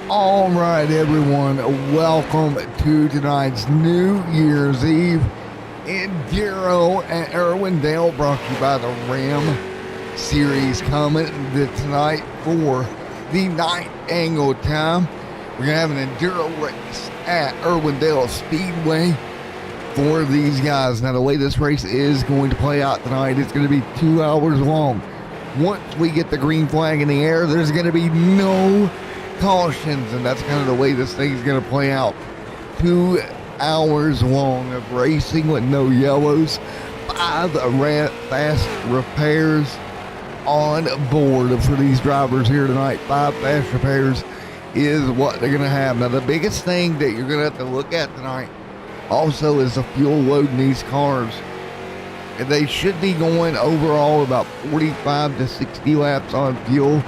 All right, everyone, welcome to tonight's New Year's Eve Enduro at Irwindale, brought to you by the Ram Series, coming tonight for the 9th annual time. We're going to have an Enduro race at Irwindale Speedway for these guys. Now, the way this race is going to play out tonight, it's going to be 2 hours long. Once we get the green flag in the air, there's going to be no cautions, and that's kind of the way this thing's going to play out. 2 hours long of racing with no yellows, 5 fast repairs on board for these drivers here tonight. 5 fast repairs is what they're going to have. Now, the biggest thing that you're going to have to look at tonight also is the fuel load in these cars. They should be going overall about 45 to 60 laps on fuel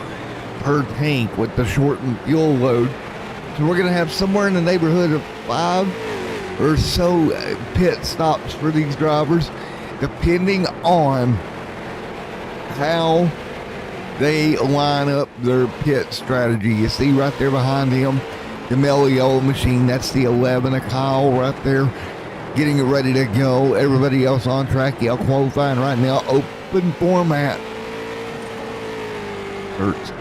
per tank with the shortened fuel load. So we're going to have somewhere in the neighborhood of 5 or so pit stops for these drivers, depending on how they line up their pit strategy. You see right there behind him, the mellow yellow machine, that's the 11 of Kyle right there, getting it ready to go. Everybody else on track, yeah, qualifying right now, open format.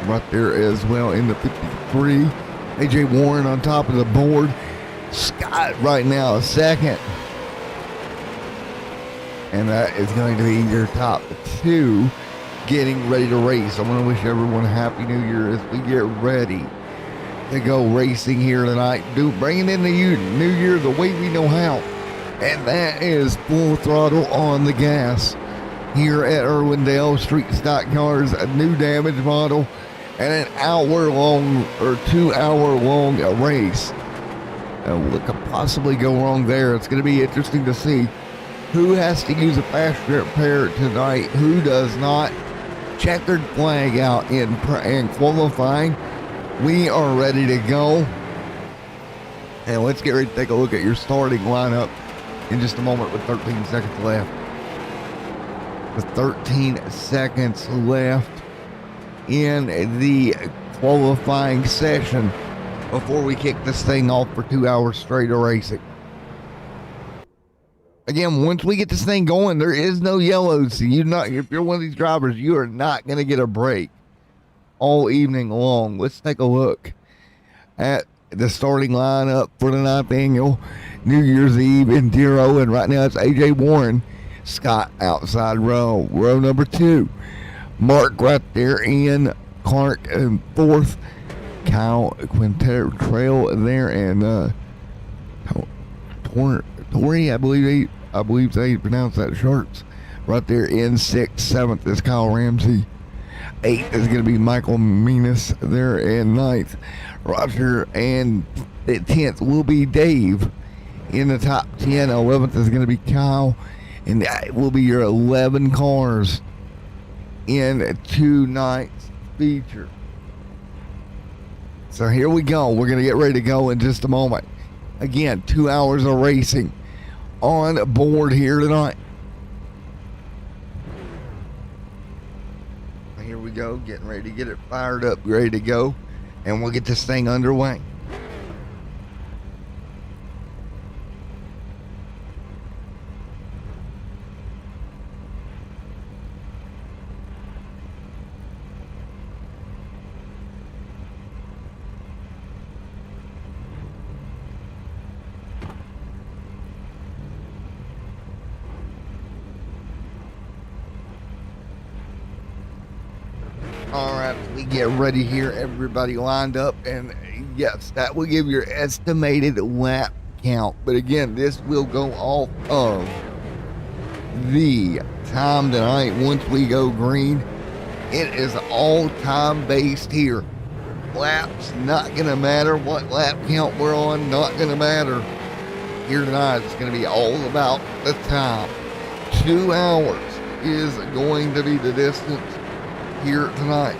Right there as well in the 53. AJ Warren on top of the board. Scott right now second. And that is going to be your top 2 getting ready to race. I want to wish everyone a happy new year as we get ready to go racing here tonight. Bringing in the new year the way we know how. And that is full throttle on the gas here at Irwindale. Street stock cars, a new damage model, and an hour-long or 2-hour-long race. What could possibly go wrong there? It's going to be interesting to see who has to use a fast repair tonight, who does not. Checkered flag out in qualifying. We are ready to go. And let's get ready to take a look at your starting lineup in just a moment with 13 seconds left. With 13 seconds left in the qualifying session before we kick this thing off for 2 hours straight of racing. Again, once we get this thing going, there is no yellows. If you're one of these drivers, you are not going to get a break all evening long. Let's take a look at the starting lineup for the 9th annual New Year's Eve Enduro, and right now it's AJ Warren, Scott outside row number 2, Mark right there in Clark in 4th, Kyle Quintrail there, and Tori, I believe they pronounce that, Shirts right there in 6th. 7th is Kyle Ramsey. 8th is going to be Michael Menas there in 9th. Roger, and 10th will be Dave in the top 10. 11th is going to be Kyle, and that will be your 11 cars in tonight's feature. So here we go. We're going to get ready to go in just a moment. Again, 2 hours of racing on board here tonight. Here we go, getting ready to get it fired up, ready to go, and we'll get this thing underway. All right, we get ready here. Everybody lined up, and yes, that will give your estimated lap count. But again, this will go off of the time tonight. Once we go green, it is all time based here. Laps not gonna matter. What lap count we're on, not gonna matter here tonight. It's gonna be all about the time. 2 hours is going to be the distance here tonight.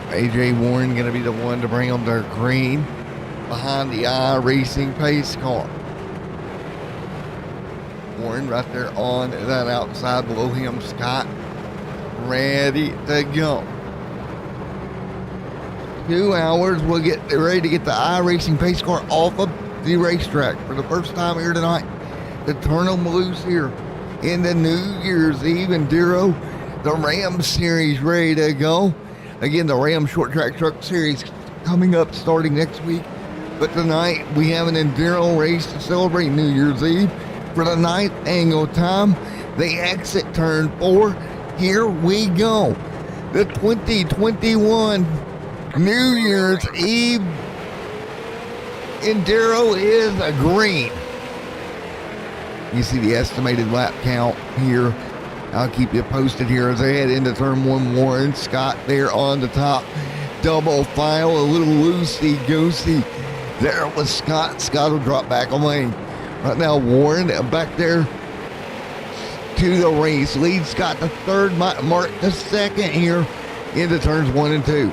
AJ Warren going to be the one to bring them their green behind the iRacing pace car. Warren right there on that outside, below him Scott, ready to go. 2 hours, we'll get ready to get the iRacing pace car off of the racetrack for the first time here tonight. To turn them loose here in the New Year's Eve Enduro, the Ram Series ready to go. Again, the Ram Short Track Truck Series coming up starting next week. But tonight we have an Enduro race to celebrate New Year's Eve for the 9th annual time. They exit turn 4. Here we go. The 2021 New Year's Eve Enduro is a green. You see the estimated lap count here. I'll keep you posted here as they head into turn 1. Warren Scott there on the top. Double file, a little loosey-goosey. There was Scott. Scott will drop back on lane. Right now, Warren back there to the race. Lead Scott the third, Mark the second here into turns 1 and 2.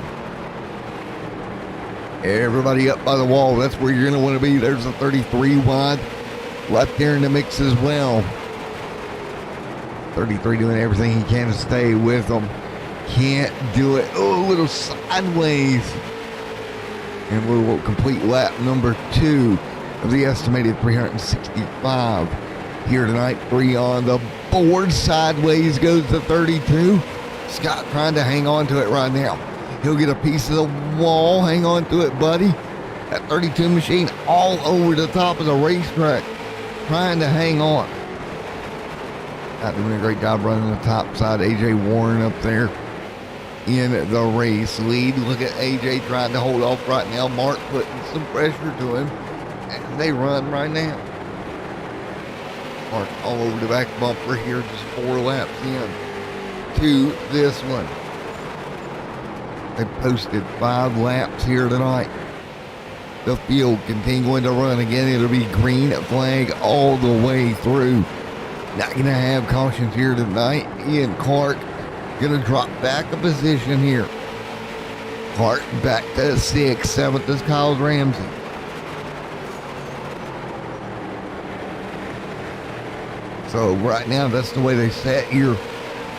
Everybody up by the wall. That's where you're going to want to be. There's a 33 wide left there in the mix as well. 33 doing everything he can to stay with them. Can't do it. Oh, a little sideways. And we will complete lap number 2 of the estimated 365 here tonight. 3 on the board. Sideways goes to 32. Scott trying to hang on to it right now. He'll get a piece of the wall. Hang on to it, buddy. That 32 machine all over the top of the racetrack, trying to hang on. Not doing a great job running the top side. AJ Warren up there in the race lead. Look at AJ trying to hold off right now. Mark putting some pressure to him. And they run right now. Mark all over the back bumper here, just 4 laps in to this one. They posted 5 laps here tonight. The field continuing to run again. It'll be green flag all the way through. Not going to have cautions here tonight. Ian Clark going to drop back a position here. Clark back to 6th. 7th is Kyle Ramsey. So right now, that's the way they set here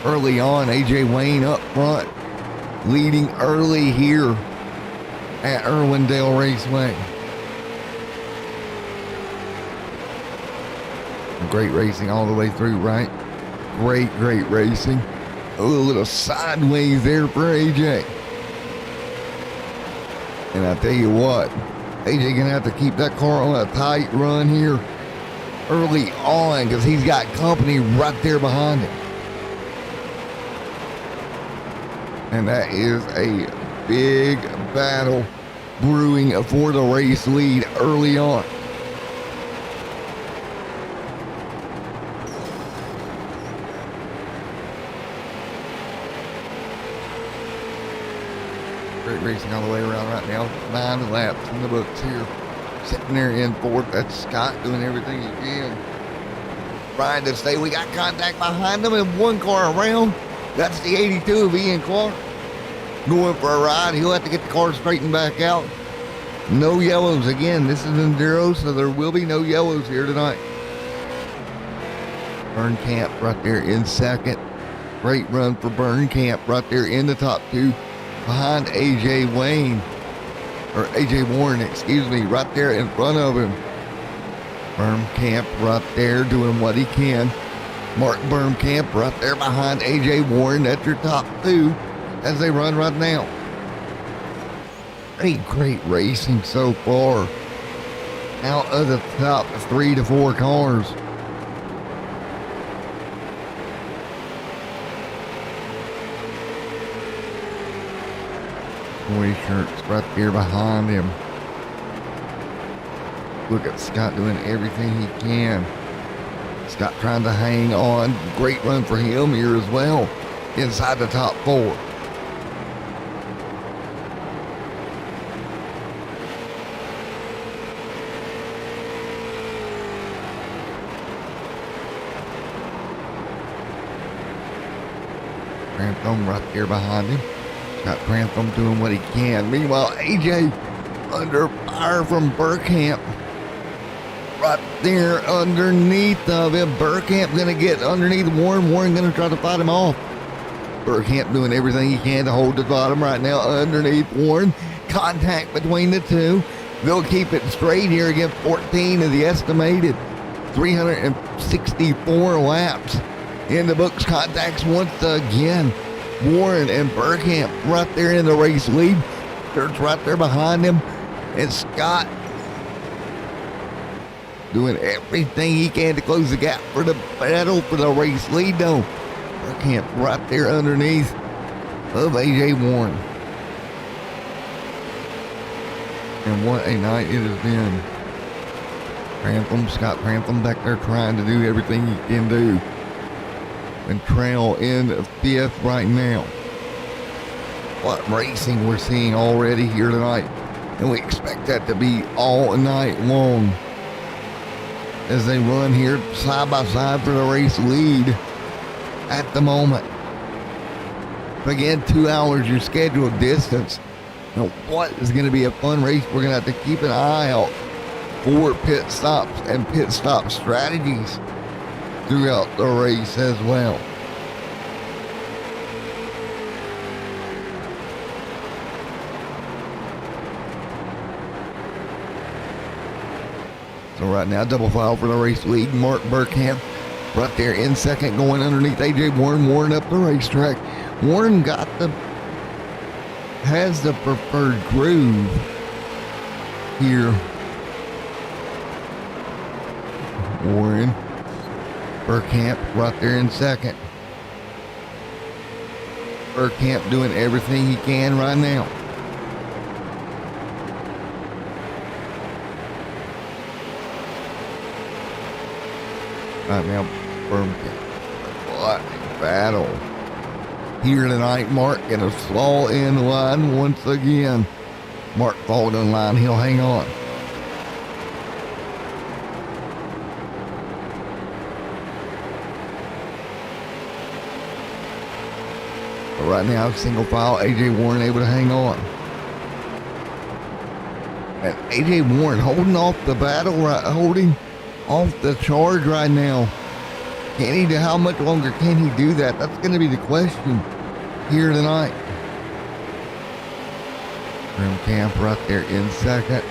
early on. AJ Wayne up front, leading early here at Irwindale Raceway. Great racing all the way through, right? Great racing. A little sideways there for AJ. And I tell you what, AJ gonna have to keep that car on a tight run here early on because he's got company right there behind him. And that is a big battle brewing for the race lead early on. Great racing all the way around right now. 9 laps in the books here. Sitting there in 4th. That's Scott doing everything he can. Trying to stay. We got contact behind them and 1 car around. That's the 82 of Ian Clark. Going for a ride. He'll have to get the car straightened back out. No yellows again. This is Enduro, so there will be no yellows here tonight. Burnkamp right there in 2nd. Great run for Burnkamp right there in the top 2. Behind AJ Wayne. Or AJ Warren, excuse me. Right there in front of him. Burnkamp right there doing what he can. Mark Burnkamp right there behind AJ Warren. That's your top 2 as they run right now. Great racing so far. Out of the top 3 to 4 cars. Boy shirts right there behind him. Look at Scott doing everything he can. Scott trying to hang on. Great run for him here as well. Inside the top 4. Grantham right there behind him. Got Grantham doing what he can. Meanwhile, AJ under fire from Burkamp. Right there underneath of him. Burkamp going to get underneath Warren. Warren going to try to fight him off. Burkamp doing everything he can to hold the bottom right now underneath Warren. Contact between the two. They'll keep it straight here again. 14 of the estimated 364 laps in the books. Contacts once again. Warren and Burkamp right there in the race lead. Kurt's right there behind him. And Scott doing everything he can to close the gap for the battle for the race lead though. Burkamp right there underneath of AJ Warren. And what a night it has been. Scott Grantham back there trying to do everything he can do. And Trail in fifth right now. What racing we're seeing already here tonight. And we expect that to be all night long. As they run here side by side for the race lead at the moment. Again, 2 hours your scheduled distance. Now, what is going to be a fun race? We're going to have to keep an eye out for pit stops and pit stop strategies throughout the race as well. So right now, double file for the race lead. Mark Burkamp right there in second, going underneath AJ Warren. Warren up the racetrack. Warren has the preferred groove here. Warren, Burkamp right there in second. Burkamp doing everything he can right now. Right now, Burkamp. What a battle here tonight. Mark and a fall in line once again. Mark followed in line. He'll hang on. But right now, single file, AJ Warren able to hang on. And AJ Warren holding off the battle, holding off the charge right now. How much longer can he do that? That's going to be the question here tonight. Burkamp right there in second.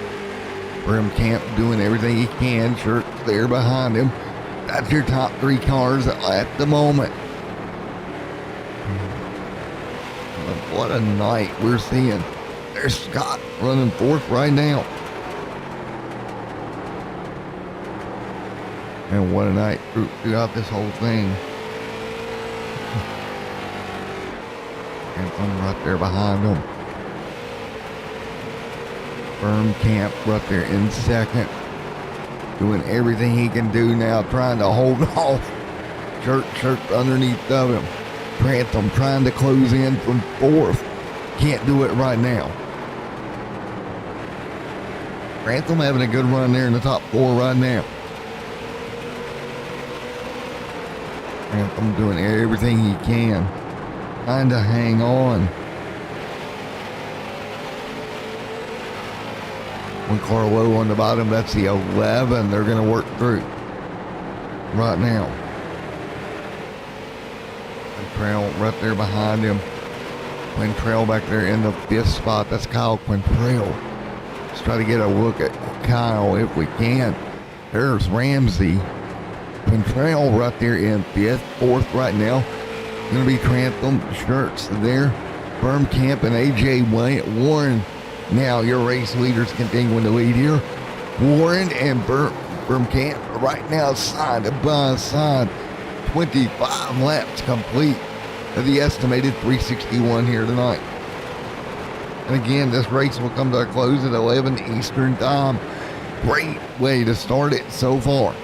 Burkamp doing everything he can. Shirt there behind him. That's your top three cars at the moment. What a night we're seeing. There's Scott running fourth right now. And what a night throughout this whole thing. And I'm right there behind them. Burkamp right there in second. Doing everything he can do now, trying to hold off. Shirt underneath of him. Grantham trying to close in from fourth. Can't do it right now. Grantham having a good run there in the top four right now. Grantham doing everything he can. Trying to hang on. One car low on the bottom, that's the 11 they're going to work through right now. Trail right there behind him. Quintrell back there in the fifth spot. That's Kyle Quintrell. Let's try to get a look at Kyle if we can. There's Ramsey. Quintrell right there in fifth. Fourth right now. Going to be Grantham. Shirts there. Burkamp and AJ Warren. Now your race leaders continuing to lead here. Warren and Burkamp right now side by side. 25 laps complete of the estimated 361 here tonight. And again, this race will come to a close at 11 Eastern time. Great way to start it so far.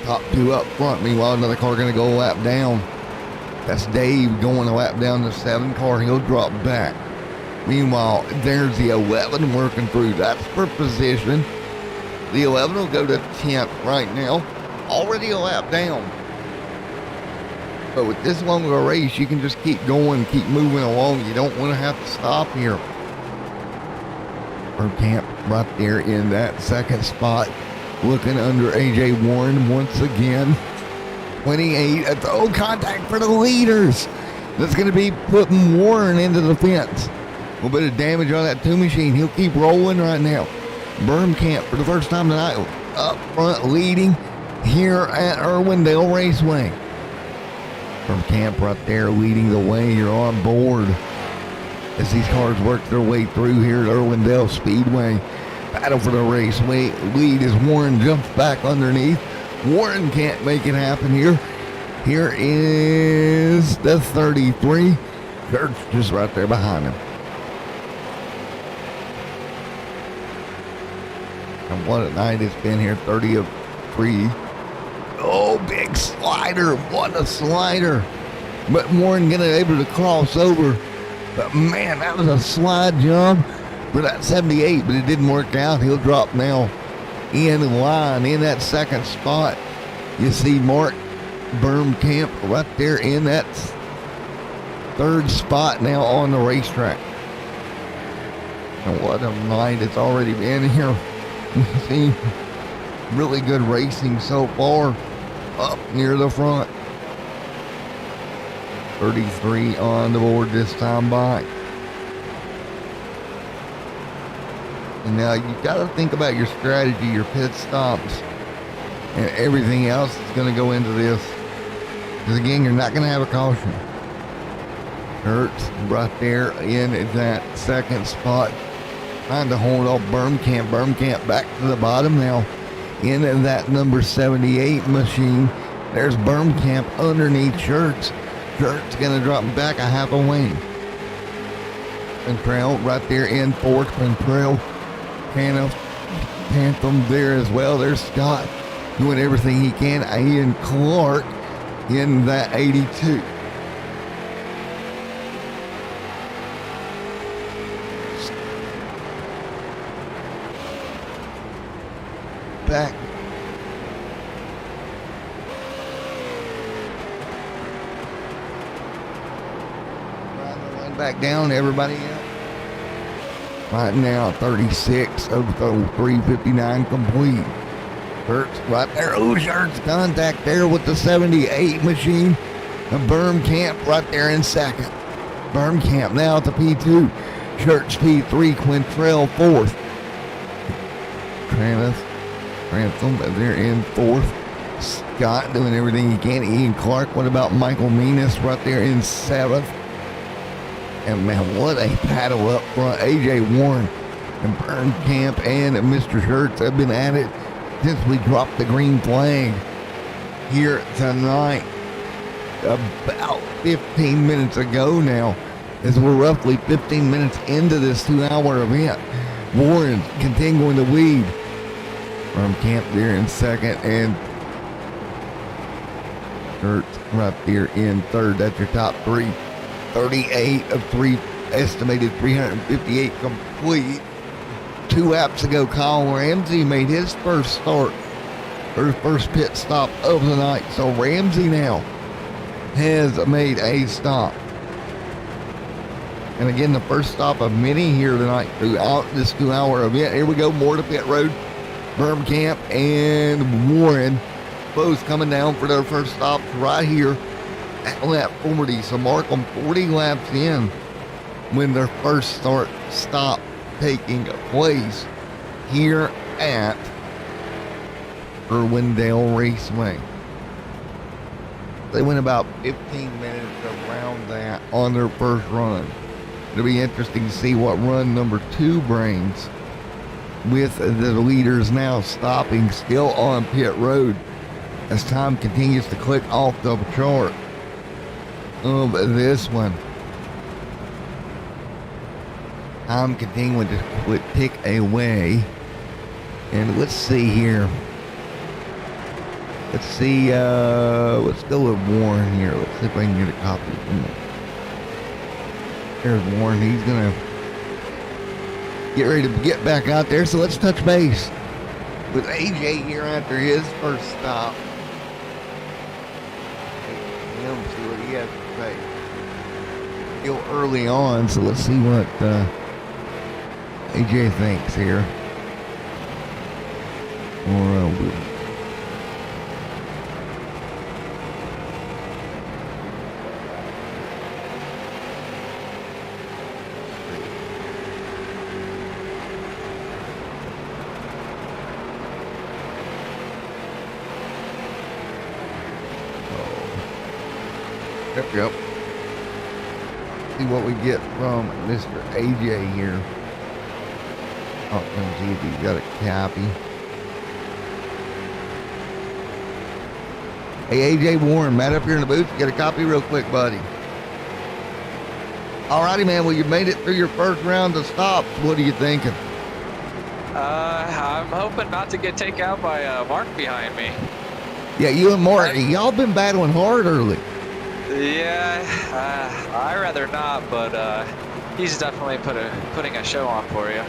Top two up front. Meanwhile, another car going to go a lap down. That's Dave going a lap down the 7 car. He'll drop back. Meanwhile, there's the 11 working through. That's for position. The 11 will go to 10th right now. Already a lap down. But with this long of a race, you can just keep going, keep moving along. You don't want to have to stop here. Burkamp right there in that second spot. Looking under AJ Warren once again. 28 at the contact for the leaders. That's going to be putting Warren into the fence. A little bit of damage on that two machine. He'll keep rolling right now. Bermkamp for the first time tonight up front leading here at Irwindale Raceway. Bermkamp right there leading the way. You're on board as these cars work their way through here at Irwindale Speedway. Battle for the raceway lead as Warren jumps back underneath. Warren can't make it happen here. Here is the 33. Kurt's just right there behind him. And what a night it's been here, 30 of 3. Oh, big slider. What a slider. But Warren getting able to cross over. But man, that was a slide jump for that 78, but it didn't work out. He'll drop now in line in that second spot. You see Mark Bermkamp right there in that third spot now on the racetrack. And what a night it's already been here. You see really good racing so far up near the front. 33 on the board this time by. And now you've got to think about your strategy, your pit stops, and everything else that's going to go into this. Because again, you're not going to have a caution. Kurt's right there in that second spot, trying to hold off Bermkamp. Bermkamp back to the bottom now in that number 78 machine. There's Bermkamp underneath Shirts. Shirts going to drop back a half a lane. Pentrail right there in fourth. Pentrail Phantom there as well. There's Scott doing everything he can. Ian Clark in that 82. Back. Run back down, everybody else. Right now, 36 of the 359 complete. Kurt's right there. Oh, Shirts contact there with the 78 machine. And Bermkamp right there in second. Bermkamp now at the P2. Shirts P3. Quintrell fourth. Travis Ransom there in fourth. Scott doing everything he can. Ian Clark. What about Michael Menas right there in seventh? And man, what a paddle up front. AJ Warren and Bermkamp and Mr. Shirts have been at it since we dropped the green flag here tonight. About 15 minutes ago now, as we're roughly 15 minutes into this 2-hour event. Warren continuing to lead. Bermkamp there in second, and Shirts right there in third. That's your top three. 38 of 3, estimated 358 complete. 2 laps ago, Kyle Ramsey made his first start, or his first pit stop of the night. So Ramsey now has made a stop. And again, the first stop of many here tonight throughout this 2-hour event. Here we go, more to pit road. Bermkamp and Warren both coming down for their first stops right here at lap 40. So mark them 40 laps in when their first stop taking place here at Irwindale Raceway. They went about 15 minutes around that on their first run. It'll be interesting to see what run number 2 brings, with the leaders now stopping still on pit road as time continues to click off the chart of this one. I'm continuing to tick away. And let's see here. Let's see, let's go with Warren here. Let's see if I can get a copy from him. There's Warren. He's going to get ready to get back out there. So let's touch base with AJ here after his first stop. Him see what he has to say. Still early on, so let's see what AJ thinks here. Yep. See what we get from Mr. AJ here. Oh, let me see if he's got a copy. Hey, AJ Warren, Matt up here in the booth. Get a copy real quick, buddy. Alrighty, man. Well, you made it through your first round of stops. What are you thinking? I'm hoping not to get taken out by Mark behind me. Yeah, you and Mark, y'all been battling hard early. Yeah, I'd rather not, but he's definitely putting a show on for you.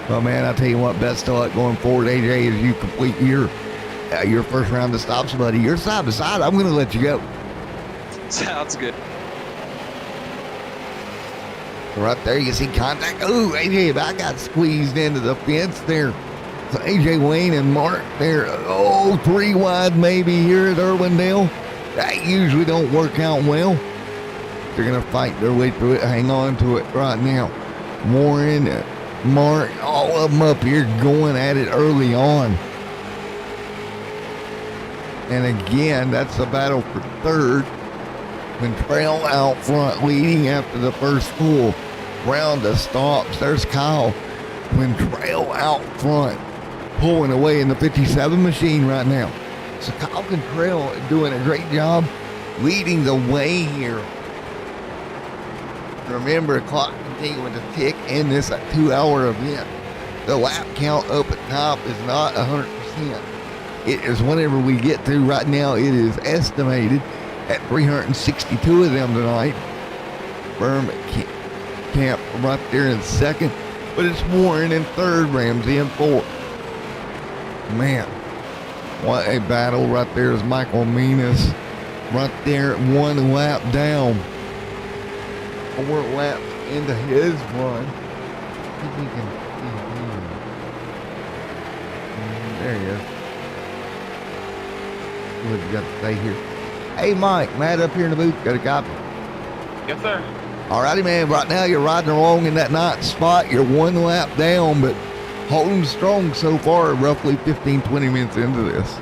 Well, man, I'll tell you what, best of luck going forward, AJ, as you complete your first round of stops, buddy. You're side by side. I'm going to let you go. Sounds good. Right there, you can see contact. Oh, AJ about got squeezed into the fence there. So AJ Wayne and Mark there. Oh, 3 wide maybe here at Irwindale. That usually don't work out well. They're going to fight their way through it. Hang on to it right now. Warren, Mark, all of them up here going at it early on. And again, that's the battle for third. Trail out front leading after the first full round of stops. There's Kyle Trail out front pulling away in the 57 machine right now. So Kyle Trail doing a great job leading the way here. Remember, the clock continuing to tick in this 2-hour event. The lap count up at top is not 100%. It is whenever we get through right now, it is estimated at 362 of them tonight. Berm Camp right there in second, but it's Warren in third, Ramsey in fourth. Man, what a battle right there is Michael Menas right there, 1 lap down. 4 laps into his run. I think he can see him. There he is. What you got to say here? Hey, Mike, Matt up here in the booth. Got a copy? Yes, sir. Alrighty, man. Right now, you're riding along in that 9th spot. You're 1 lap down, but holding strong so far, roughly 15, 20 minutes into this.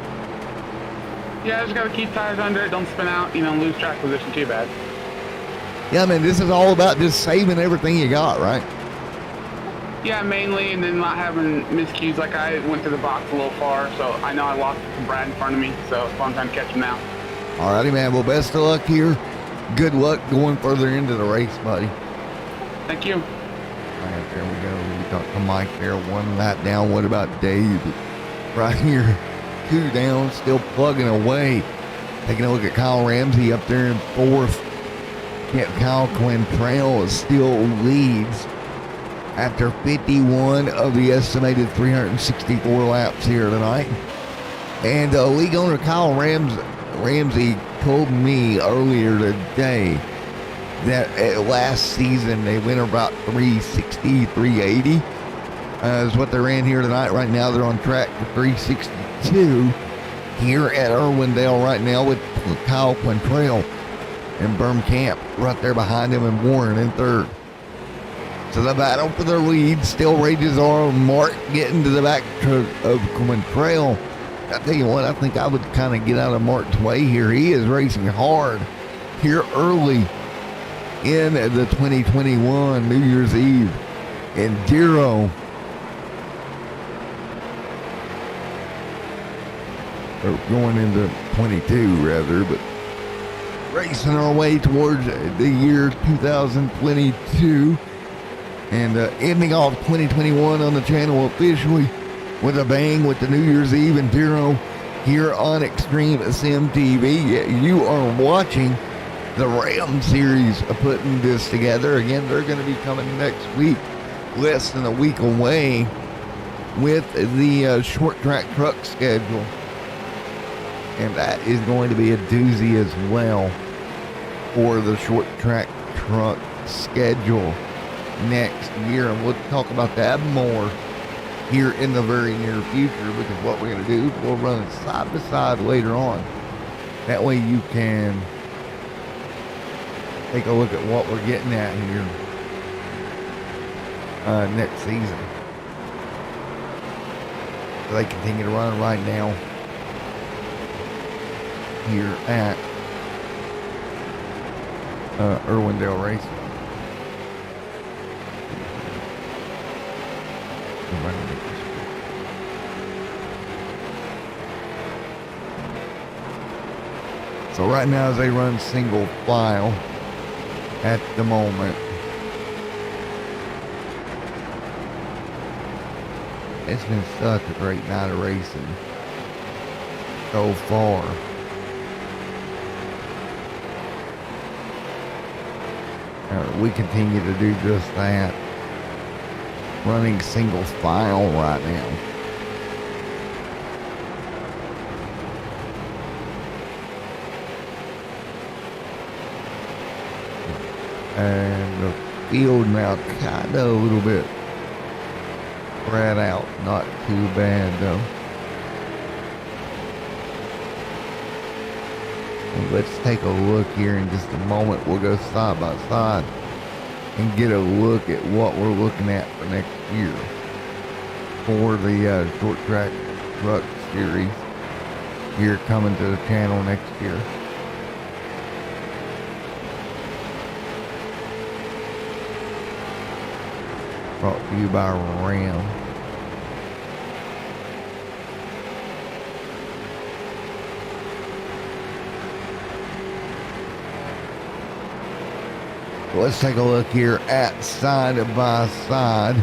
Yeah, I just got to keep tires under it. Don't spin out, lose track position too bad. Yeah, man, this is all about just saving everything you got, right? Yeah, mainly, and then not having miscues. Like I went to the box a little far, so I know I lost Brad in front of me, so I'm trying to catch him now. Alrighty, man. Well, best of luck here. Good luck going further into the race, buddy. Thank you. All right, there we go. We talked to Mike there. 1 lap down. What about Dave? Right here, 2 down, still plugging away. Taking a look at Kyle Ramsey up there in fourth. Kyle Quintrail still leads after 51 of the estimated 364 laps here tonight. And league owner Kyle Ramsey told me earlier today that last season they went about 360, 380 is what they ran here tonight. Right now they're on track for 362 here at Irwindale right now with Kyle Quintrail and Berm Camp right there behind him and Warren in third. So the battle for the lead still rages on. Mark getting to the back of Quintrail. I tell you what, I think I would kind of get out of Mark's way here. He is racing hard here early in the 2021 New Year's Eve Enduro. Or going into 22 rather, but racing our way towards the year 2022 and ending off 2021 on the channel officially with a bang with the New Year's Eve Enduro here on Extreme Sim TV. You are watching the Ram series of putting this together. Again, they're going to be coming next week, less than a week away, with the short track truck schedule. And that is going to be a doozy as well for the short track truck schedule next year. And we'll talk about that more here in the very near future, because what we're going to do is we'll run it side by side later on. That way you can take a look at what we're getting at here next season. So they continue to run right now here at Irwindale Race. So right now they run single file at the moment. It's been such a great night of racing so far. We continue to do just that. Running single file right now. And the field now kind of a little bit spread out. Not too bad though. And let's take a look here in just a moment. We'll go side by side and get a look at what we're looking at for next year for the short track truck series here coming to the channel next year. Brought to you by Ram. Let's take a look here at side by side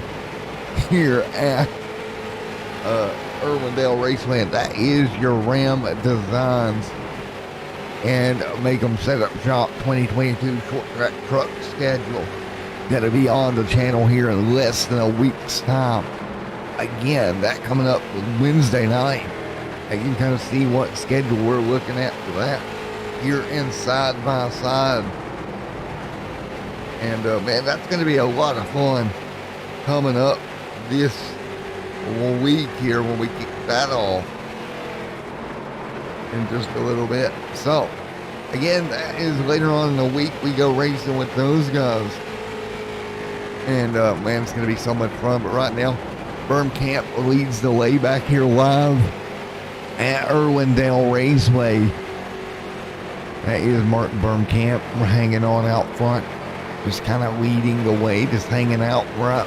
here at Irwindale Raceway. That is your Ram Designs and Make 'em Set Up Shop 2022 short track truck schedule. Going to be on the channel here in less than a week's time. Again, that coming up Wednesday night. And you can kind of see what schedule we're looking at for that here in side by side. And man, that's going to be a lot of fun coming up this week here when we kick that off in just a little bit. So, again, that is later on in the week. We go racing with those guys. And man, it's going to be so much fun. But right now, Berm Camp leads the way back here live at Irwindale Raceway. That is Mark Bermkamp hanging on out front. Just kind of leading the way, just hanging out right.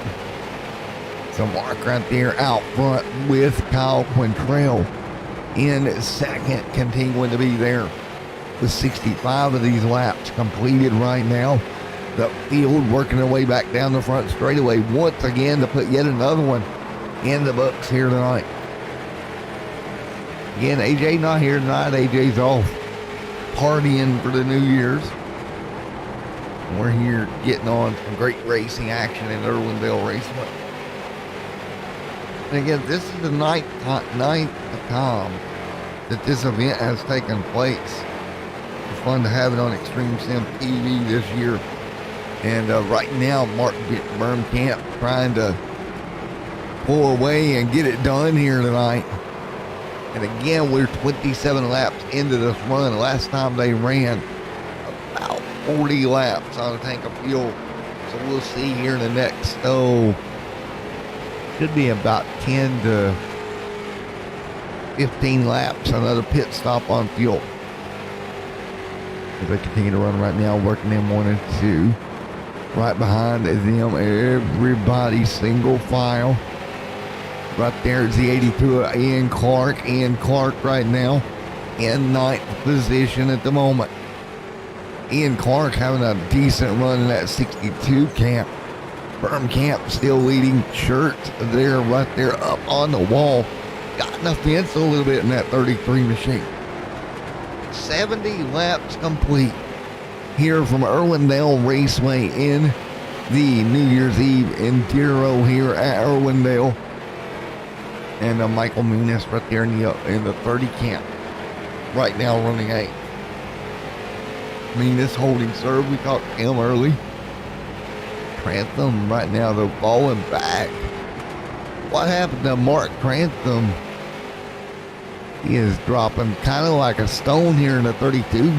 So Mark right there out front with Kyle Quintrell in second, continuing to be there with 65 of these laps completed right now. The field working their way back down the front straightaway once again to put yet another one in the books here tonight. Again, AJ not here tonight. AJ's off partying for the New Year's. We're here getting on some great racing action in Irwindale Raceway. And again, this is the ninth time that this event has taken place. It's fun to have it on Extreme Sim TV this year. And right now, Mark Bermkamp trying to pull away and get it done here tonight. And again, we're 27 laps into this run. Last time they ran about 40 laps on a tank of fuel. So we'll see here in the next, should be about 10 to 15 laps, another pit stop on fuel. As they continue to run right now, working them 1 and 2. Right behind them, everybody single file. Right there is the 82 Ian Clark. Ian Clark right now in 9th position at the moment. Ian Clark having a decent run in that 62 camp. Bermkamp still leading. Shirt there, right there up on the wall. Got in the fence a little bit in that 33 machine. 70 laps complete here from Irwindale Raceway in the New Year's Eve Enduro here at Irwindale. And Michael Muniz right there in the 30 camp. Right now running 8th. Muniz holding serve. We talked to him early. Trantham right now, they're falling back. What happened to Mark Trantham? He is dropping kind of like a stone here in the 32.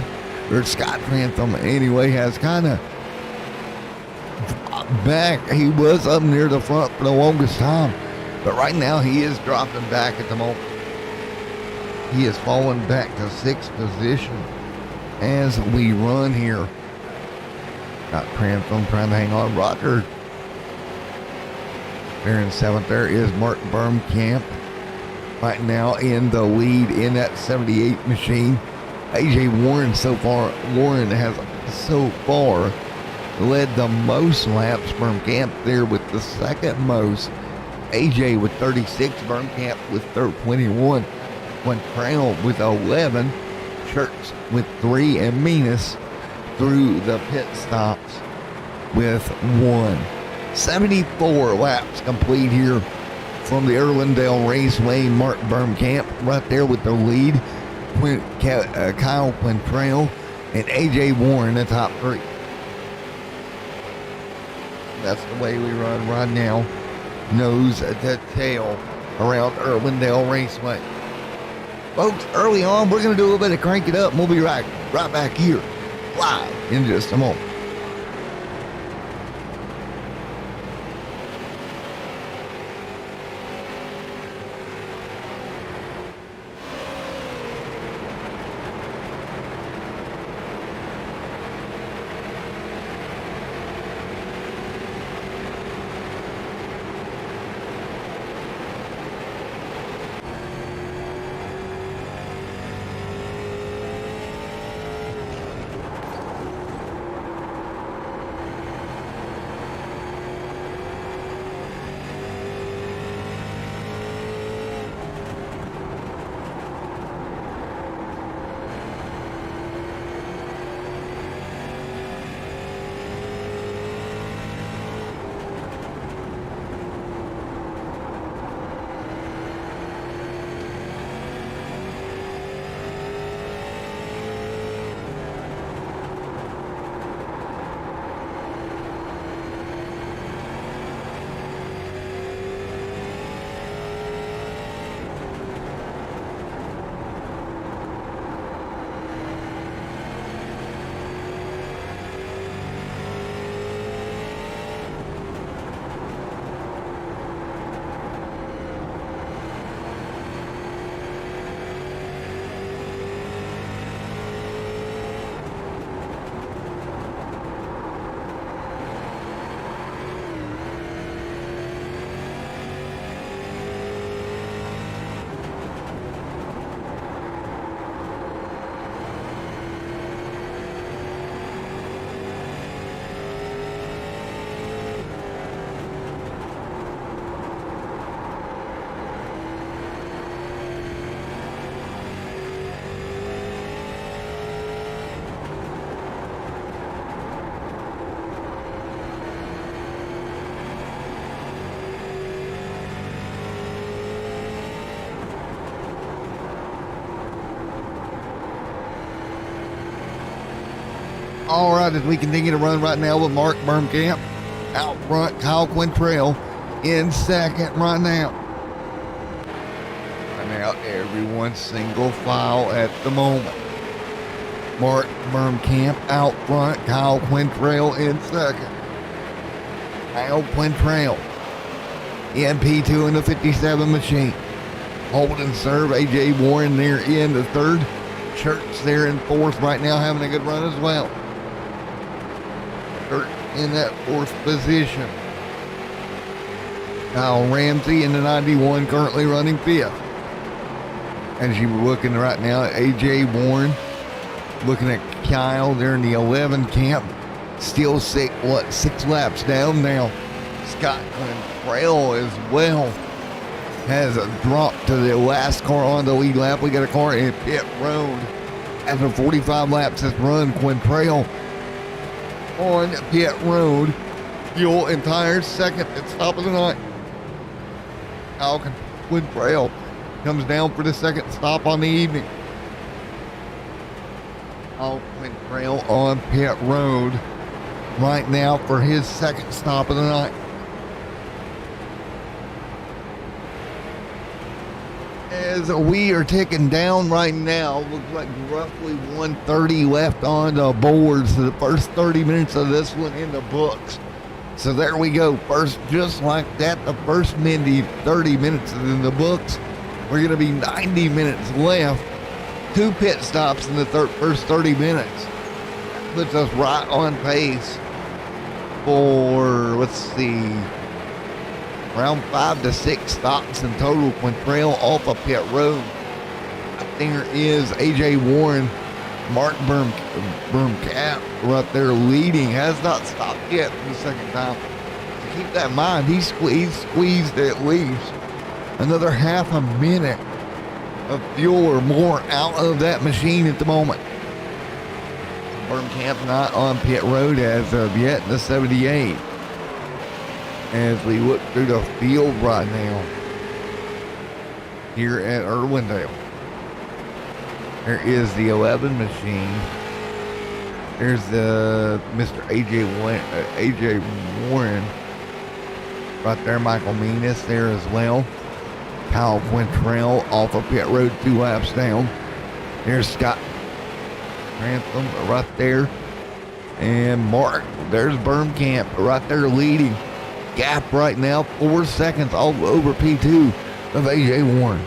Or Scott Trantham, anyway, has kind of dropped back. He was up near the front for the longest time. But right now, he is dropping back at the moment. He is falling back to 6th position as we run here Got Cranston trying to hang on. Roger. There in 7th, there is Mark Birmkamp. Right now in the lead in that 78 machine. AJ Warren so far. Warren has so far led the most laps. Birmkamp there with the second most. AJ with 36. Birmkamp with 21. Quantrell with 11. Church with 3. And Menas through the pit stops with 1. 74 laps complete here from the Irwindale Raceway. Mark Birmkamp right there with the lead. Kyle Quantrell and AJ Warren the top 3. That's the way we run right now. Nose to tail around Irwindale Raceway. Folks, early on, we're going to do a little bit of crank it up, and we'll be right back here live in just a moment. All right, as we continue to run right now with Mark Birmkamp out front, Kyle Quantrell in second right now. Right now, everyone's single file at the moment. Mark Birmkamp out front, Kyle Quantrell in second. Kyle Quantrell in P2 in the 57 machine. Hold and serve, AJ Warren there in the third. Church there in fourth right now, having a good run as well. In that fourth position. Kyle Ramsey in the 91 currently running fifth. As you were looking right now at AJ Warren, looking at Kyle there in the 11 camp, still six laps down now. Scott Quantrell as well has dropped to the last car on the lead lap. We got a car in pit road. After 45 laps has run, Quantrell on pit road. Fuel and tires second at stop of the night. Kyle Quantrell comes down for the second stop on the evening. Kyle Quantrell on pit road right now for his second stop of the night. As we are ticking down right now, looks like roughly 1:30 left on the board. So the first 30 minutes of this one in the books. So there we go. First, just like that, the first 30 minutes is in the books. We're going to be 90 minutes left. 2 pit stops in the first 30 minutes. That puts us right on pace for, let's see, around 5 to 6 stops in total. Quintrell off of pit road. There is AJ Warren, Mark Bermcap right there leading. Has not stopped yet for the second time. So keep that in mind. He squeezed at least another half a minute of fuel or more out of that machine at the moment. Bermcamp not on pit road as of yet in the 78. As we look through the field right now here at Irwindale. There is the 11 machine. There's the Mr. AJ Warren right there. Michael Menas there as well. Kyle Quintrell off of pit road 2 laps down. There's Scott Grantham right there. And Mark, there's Bermcamp right there leading. Gap right now, 4 seconds all over P2 of AJ Warren.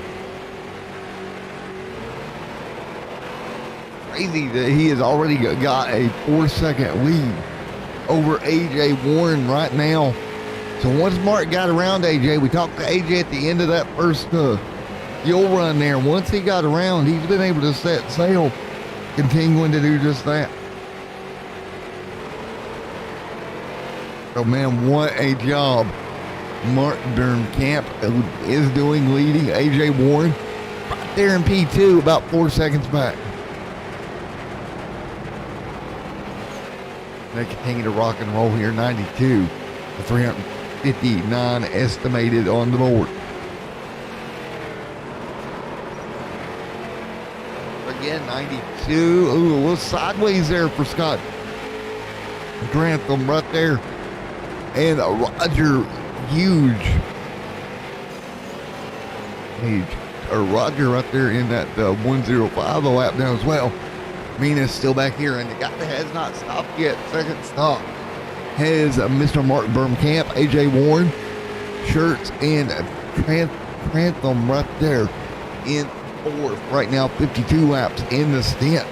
Crazy that he has already got a 4-second lead over AJ Warren right now. So once Mark got around AJ, we talked to AJ at the end of that first fuel run there. Once he got around, he's been able to set sail, continuing to do just that. So man, what a job Mark Bermcamp is doing, leading AJ Warren right there in P2, about 4 seconds back. They continue to rock and roll here. 92 to 359 estimated on the board. Again, 92. Ooh, a little sideways there for Scott Grantham right there. And Roger Roger right there in that 105 a lap down as well. Mina's still back here, and the guy that has not stopped yet, second stop, has Mr. Mark Bermcamp, AJ Warren, Shirts, and Grantham right there in fourth. Right now, 52 laps in the stint.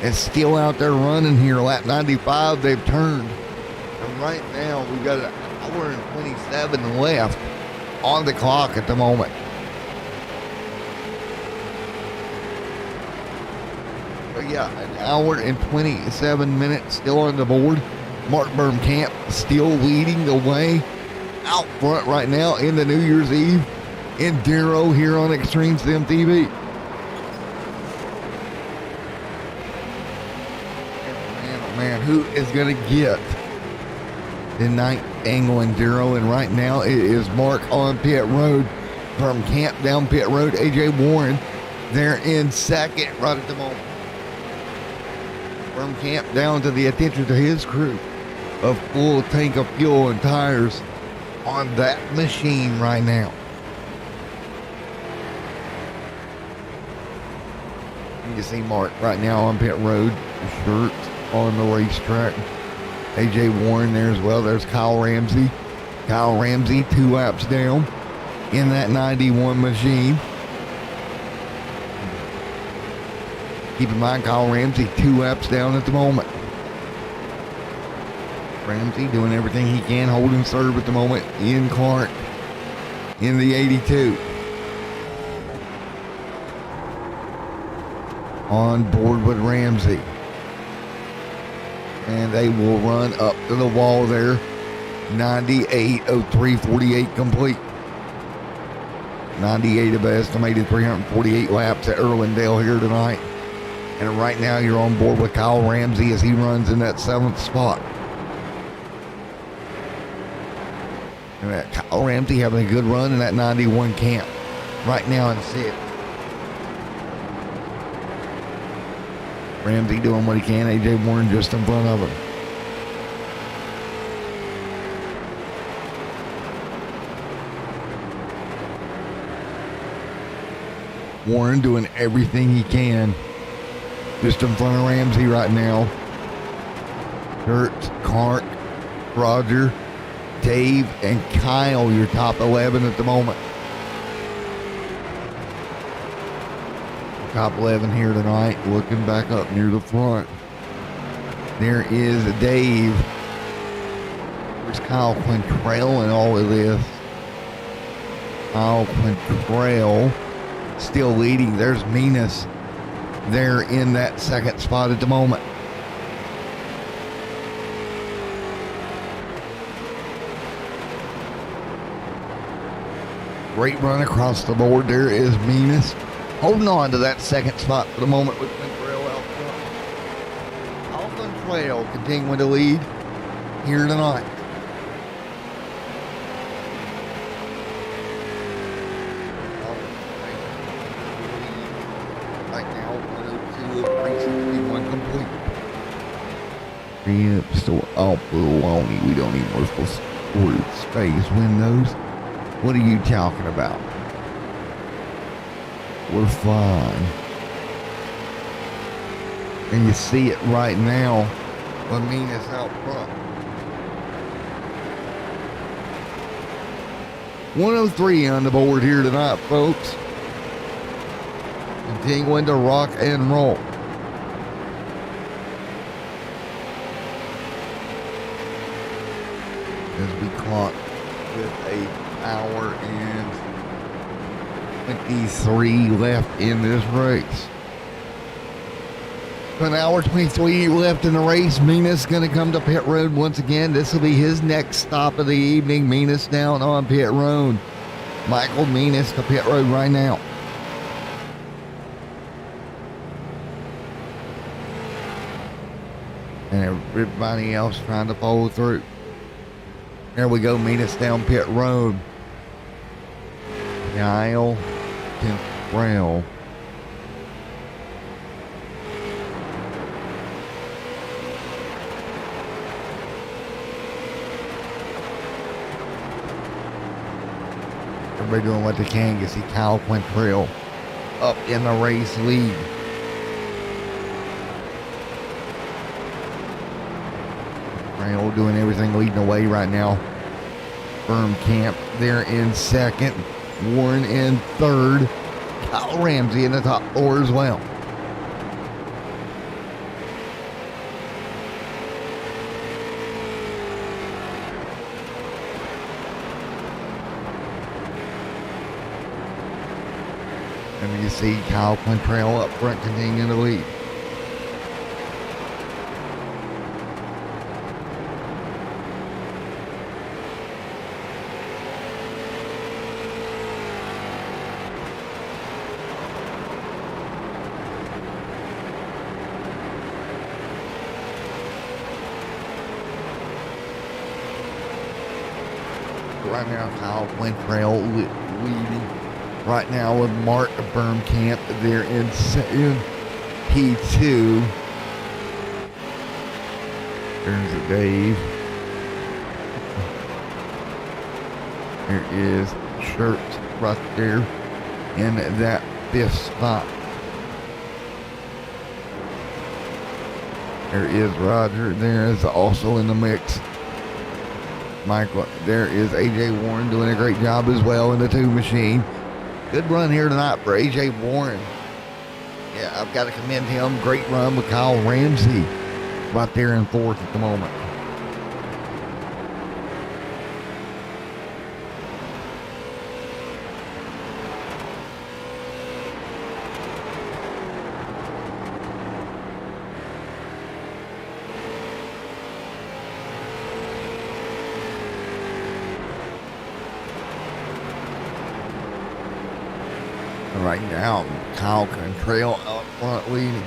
It's still out there running here. Lap 95, they've turned. And right now, we've got an hour and 27 left on the clock at the moment. But yeah, an hour and 27 minutes still on the board. Mark Bermcamp still leading the way out front right now in the New Year's Eve Enduro here on Extreme Sim TV. Man, who is going to get the ninth angle Enduro? And right now it is Mark on pit road, Bermcamp down pit road, AJ Warren there in second right at the moment. Bermcamp down to the attention to his crew, a full tank of fuel and tires on that machine right now. You can see Mark right now on pit road, Shirt on the racetrack. AJ Warren there as well. There's Kyle Ramsey. Kyle Ramsey 2 laps down in that 91 machine. Keep in mind, Kyle Ramsey 2 laps down at the moment. Ramsey doing everything he can, holding serve at the moment. Ian Clark in the 82. On board with Ramsey. And they will run up to the wall there. 98:03:48 complete. 98 of estimated 348 laps at Irwindale here tonight. And right now you're on board with Kyle Ramsey as he runs in that 7th spot. And that Kyle Ramsey having a good run in that 91 camp right now in 6th. Ramsey doing what he can. AJ Warren just in front of him. Warren doing everything he can. Just in front of Ramsey right now. Kurt, Clark, Roger, Dave, and Kyle, your top 11 at the moment. Top 11 here tonight, looking back up near the front. There is Dave There's Kyle Quintrell and all of this. Kyle Quintrell still leading. There's Menas there in that second spot at the moment. Great run across the board. There is Menas holding on to that second spot for the moment with Quintrell out front. Kyle Quintrell continuing to lead here tonight. Right now, 102 of 361 complete. Yep, still all baloney. We don't need multiple storage space windows. What are you talking about? We're fine. And you see it right now. Lamina's out front. 103 on the board here tonight, folks. Continuing to rock and roll. As we clock with an hour and 23 left in this race. An hour 23 left in the race. Menas going to come to pit road once again. This will be his next stop of the evening. Menas down on pit road. Michael Menas to pit road right now. And everybody else trying to follow through. There we go. Menas down pit road. Kyle Quintrell. Everybody doing what they can. You see Kyle Quintrell up in the race lead. Quintrell doing everything, leading the way right now. Camp there in second. Warren in third. Kyle Ramsey in the top four as well. And you see Kyle Quintrell up front continuing to lead. Right now, Kyle Quintrell leading. Right now with Mark Bermkamp there in P2. There's Dave. There is Shirt right there in that fifth spot. There is Roger. There is also in the mix. Michael, there is AJ Warren doing a great job as well in the two machine. Good run here tonight for AJ Warren. Yeah, I've got to commend him. Great run with Kyle Ramsey right there in fourth at the moment. Right now, Kyle Quintrell out front leading.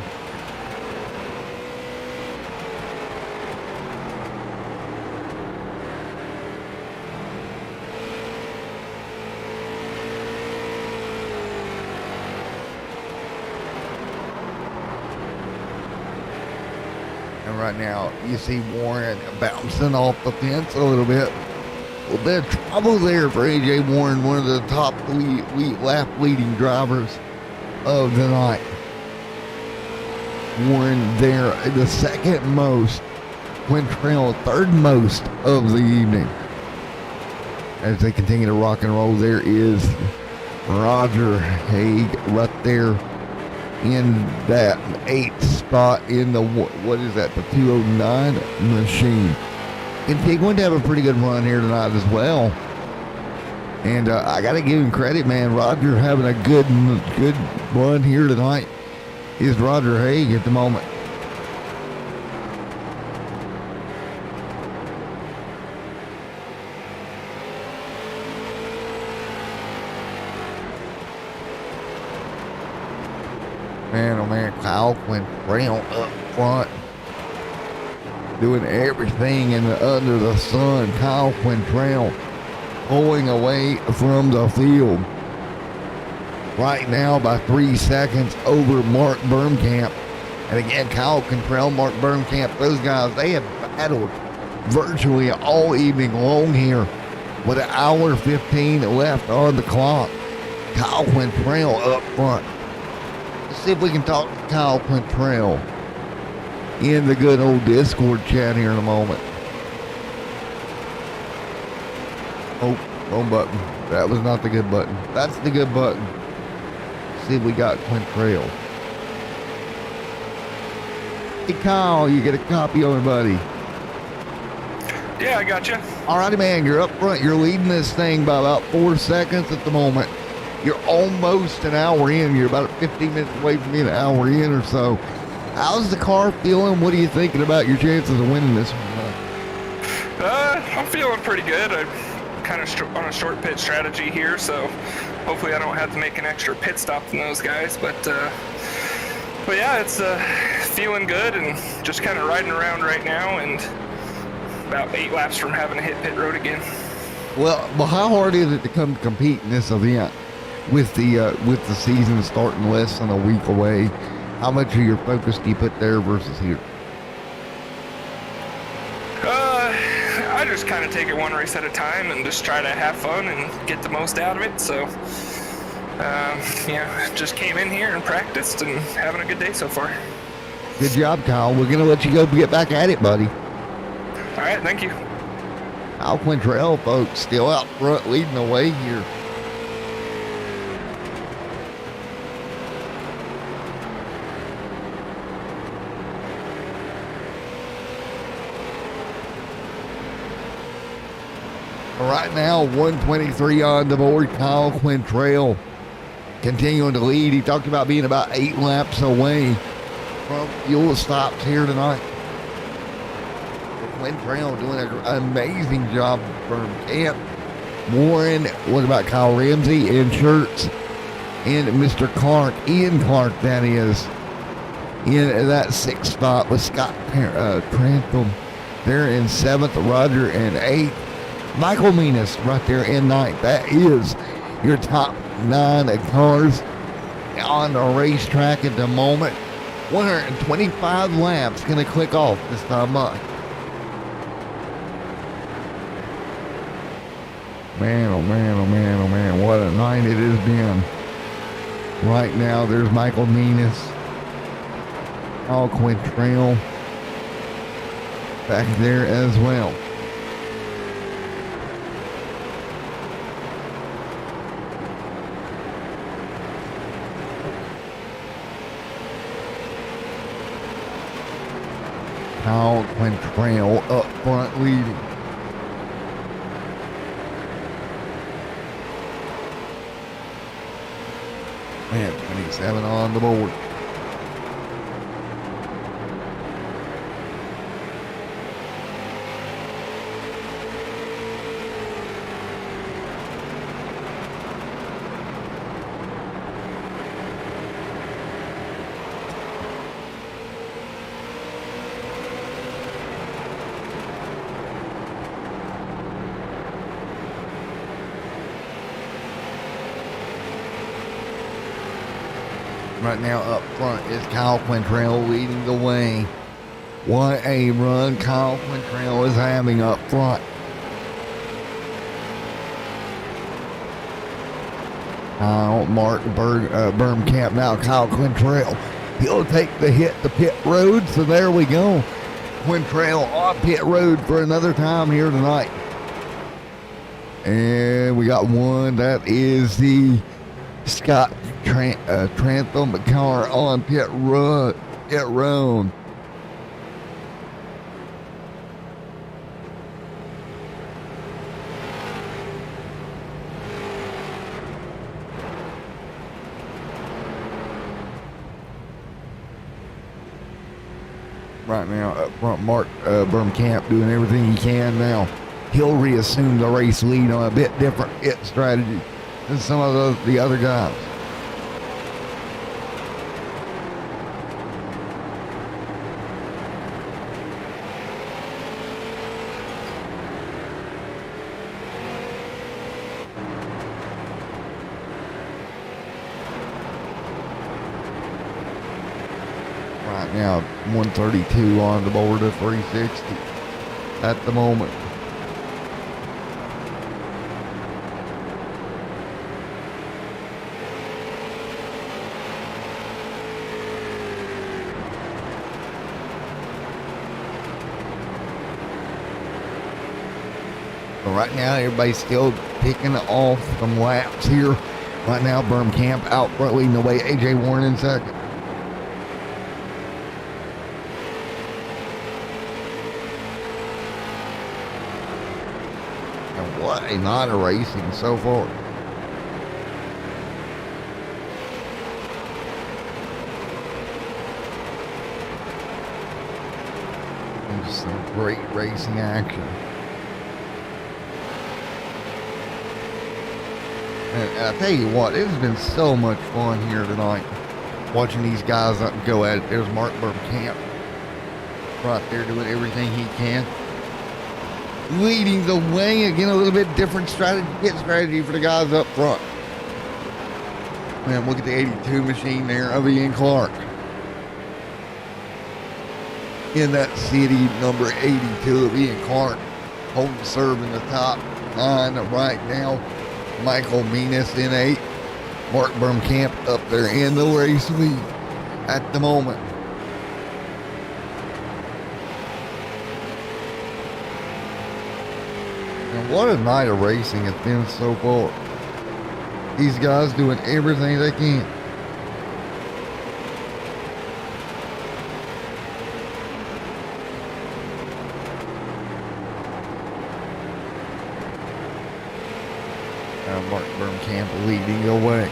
And right now, you see Warren bouncing off the fence a little bit. A little bit of trouble there for AJ Warren, one of the top lap leading drivers of the night. Warren there, the second most. Quintrell, third most of the evening. As they continue to rock and roll, there is Roger Haig right there in that eighth spot in the, what is that, the 209 machine. continuing to have a pretty good run here tonight as well. And I got to give him credit, man. Roger having a good run here tonight is Roger Haig at the moment. Man, oh man, Kyle Quintrell up front, doing everything under the sun. Kyle Quintrell pulling away from the field right now by 3 seconds over Mark Birmkamp. And again, Kyle Quintrell, Mark Birmkamp, those guys, they have battled virtually all evening long here with an hour 15 left on the clock. Kyle Quintrell up front. Let's see if we can talk to Kyle Quintrell in the good old Discord chat here in a moment. Oh, wrong button. That was not the good button. That's the good button. See if we got Quintrell. Hey Kyle, you get a copy on it, buddy. Yeah, I got you. Alrighty, man, you're up front. You're leading this thing by about 4 seconds at the moment. You're almost an hour in. You're about 15 minutes away from being an hour in or so. How's the car feeling? What are you thinking about your chances of winning this one? I'm feeling pretty good. I'm kind of on a short pit strategy here, so hopefully I don't have to make an extra pit stop than those guys. But yeah, it's feeling good and just kind of riding around right now, and about 8 laps from having to hit pit road again. Well, how hard is it to come compete in this event with the season starting less than a week away? How much of your focus do you put there versus here? I just kind of take it one race at a time and just try to have fun and get the most out of it. So, yeah, just came in here and practiced and having a good day so far. Good job, Kyle. We're going to let you go get back at it, buddy. All right, thank you. Kyle Quintrell, folks, still out front leading the way here. Right now, 123 on the board. Kyle Quintrell continuing to lead. He talked about being about 8 laps away from fuel stops here tonight. Quintrell doing an amazing job for Camp. Warren, what about Kyle Ramsey and Shirts and Mr. Clark, Ian Clark, that is, in that 6th spot with Scott Trantham there in 7th, Roger in 8th. Michael Menas right there in 9th. That is your top 9 cars on the racetrack at the moment. 125 laps going to click off this time month. Man, oh man, oh man, oh man, what a night it has been. Right now, there's Michael Menas, Kyle Quintrell back there as well. Kyle Quintrell up front leading. Man, 27 on the board. Right now up front is Kyle Quintrell leading the way. What a run Kyle Quintrell is having up front. Kyle Mark Birmkamp, now Kyle Quintrell. He'll take the hit to pit road, so there we go. Quintrell on pit road for another time here tonight. And we got one, that is the Scott Trantham car on pit road. right now. Up front, Mark Bermkamp doing everything he can now. He'll reassume the race lead on a bit different pit strategy than some of the other guys. Right now, 132 on the board of 360 at the moment. But right now, everybody's still picking off some laps here. Right now, Bermkamp out front leading the way. AJ Warren in second. And what a night of racing so far. And just some great racing action. And I tell you what, it's been so much fun here tonight watching these guys up and go at it. There's Mark Bermkamp right there doing everything he can. Leading the way. Again, a little bit different strategy for the guys up front. Man, look at the 82 machine there of Ian Clark. In that city, number 82 of Ian Clark, holding serve in the top 9 right now. Michael Menas in 8. Mark Bermkamp up there in the race lead at the moment. And what a night of racing it's been so far. These guys doing everything they can. Mark Bermkamp leading the way.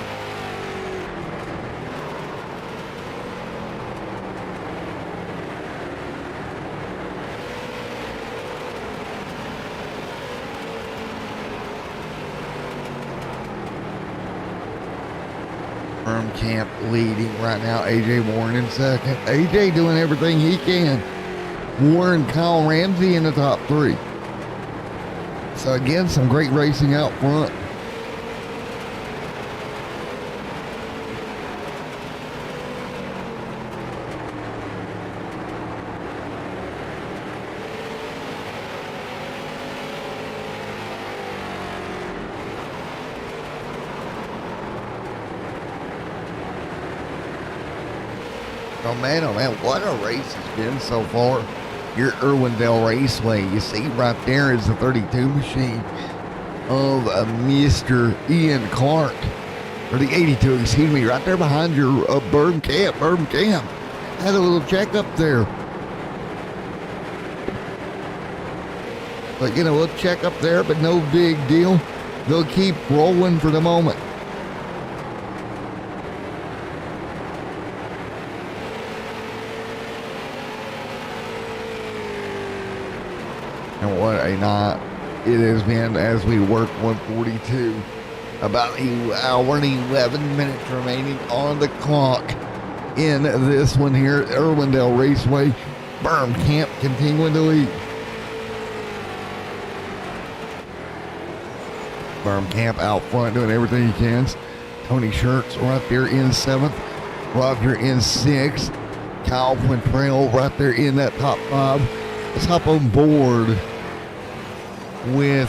Bermkamp leading right now. AJ Warren in second. AJ doing everything he can. Warren, Kyle Ramsey in the top 3. So again, some great racing out front. Oh man, what a race it's been so far here at Irwindale Raceway. You see right there is the 32 machine of Mr. Ian Clark, or the 82, excuse me, right there behind your Bermkamp. Bermkamp had a little checkup there. But, you know, a little checkup there, but no big deal. They'll keep rolling for the moment. And what a night it has been as we work 142. About an hour and 11 minutes remaining on the clock in this one here at Irwindale Raceway. Bermkamp continuing to lead. Bermkamp out front doing everything he can. Tony Shirts right there in 7th. Roger in 6th. Kyle Quintrell right there in that top 5. Let's hop on board with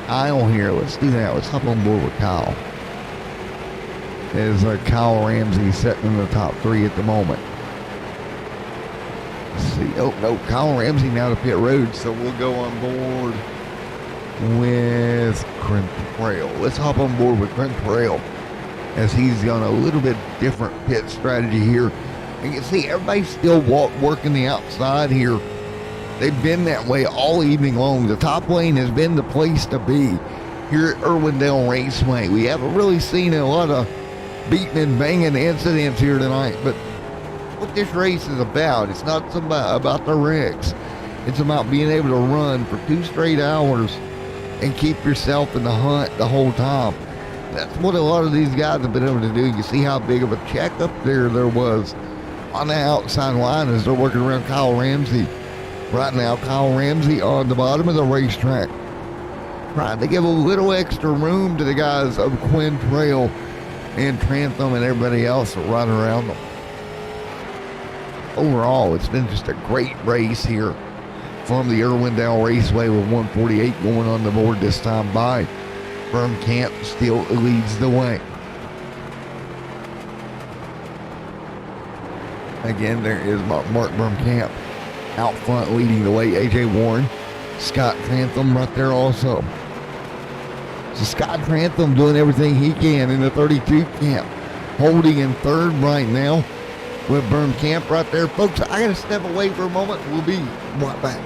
Kyle here. Let's do that. Let's hop on board with Kyle. As Kyle Ramsey sitting in the top 3 at the moment. Let's see. Oh, no. Kyle Ramsey now to pit road, so we'll go on board with Quintrell. Let's hop on board with Quintrell as he's on a little bit different pit strategy here. And you can see everybody's still working the outside here. They've been that way all evening long. The top lane has been the place to be here at Irwindale Raceway. We haven't really seen a lot of beating and banging incidents here tonight, but what this race is about. It's not about the wrecks. It's about being able to run for 2 straight hours and keep yourself in the hunt the whole time. That's what a lot of these guys have been able to do. You see how big of a checkup there was on the outside line as they're working around Kyle Ramsey. Right now, Kyle Ramsey on the bottom of the racetrack, trying to give a little extra room to the guys of Quinn Trail and Trantham and everybody else that run around them. Overall, it's been just a great race here from the Irwindale Raceway with 148 going on the board this time by. Camp still leads the way. Again, there is Mark Camp out front leading the way. AJ Warren, Scott Trantham right there also. So Scott Trantham doing everything he can in the 32 camp, holding in third right now with Camp right there. Folks, I got to step away for a moment. We'll be right back.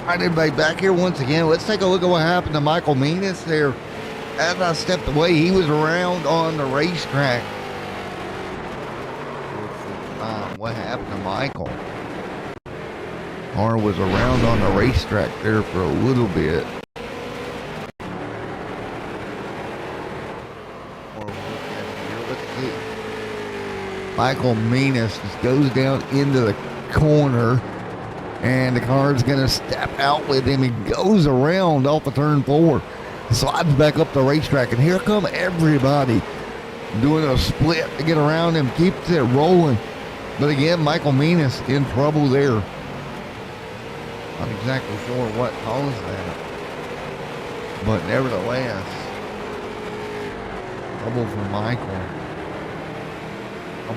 All right, everybody, back here once again. Let's take a look at what happened to Michael Menas there. As I stepped away, he was around on the racetrack. What happened to Michael? Car was around on the racetrack there for a little bit. Let's see. Michael Menas just goes down into the corner. And the car's going to step out with him. He goes around off of turn 4, slides back up the racetrack. And here come everybody doing a split to get around him, keeps it rolling. But again, Michael Menas in trouble there. Not exactly sure what caused that. But nevertheless, trouble for Michael.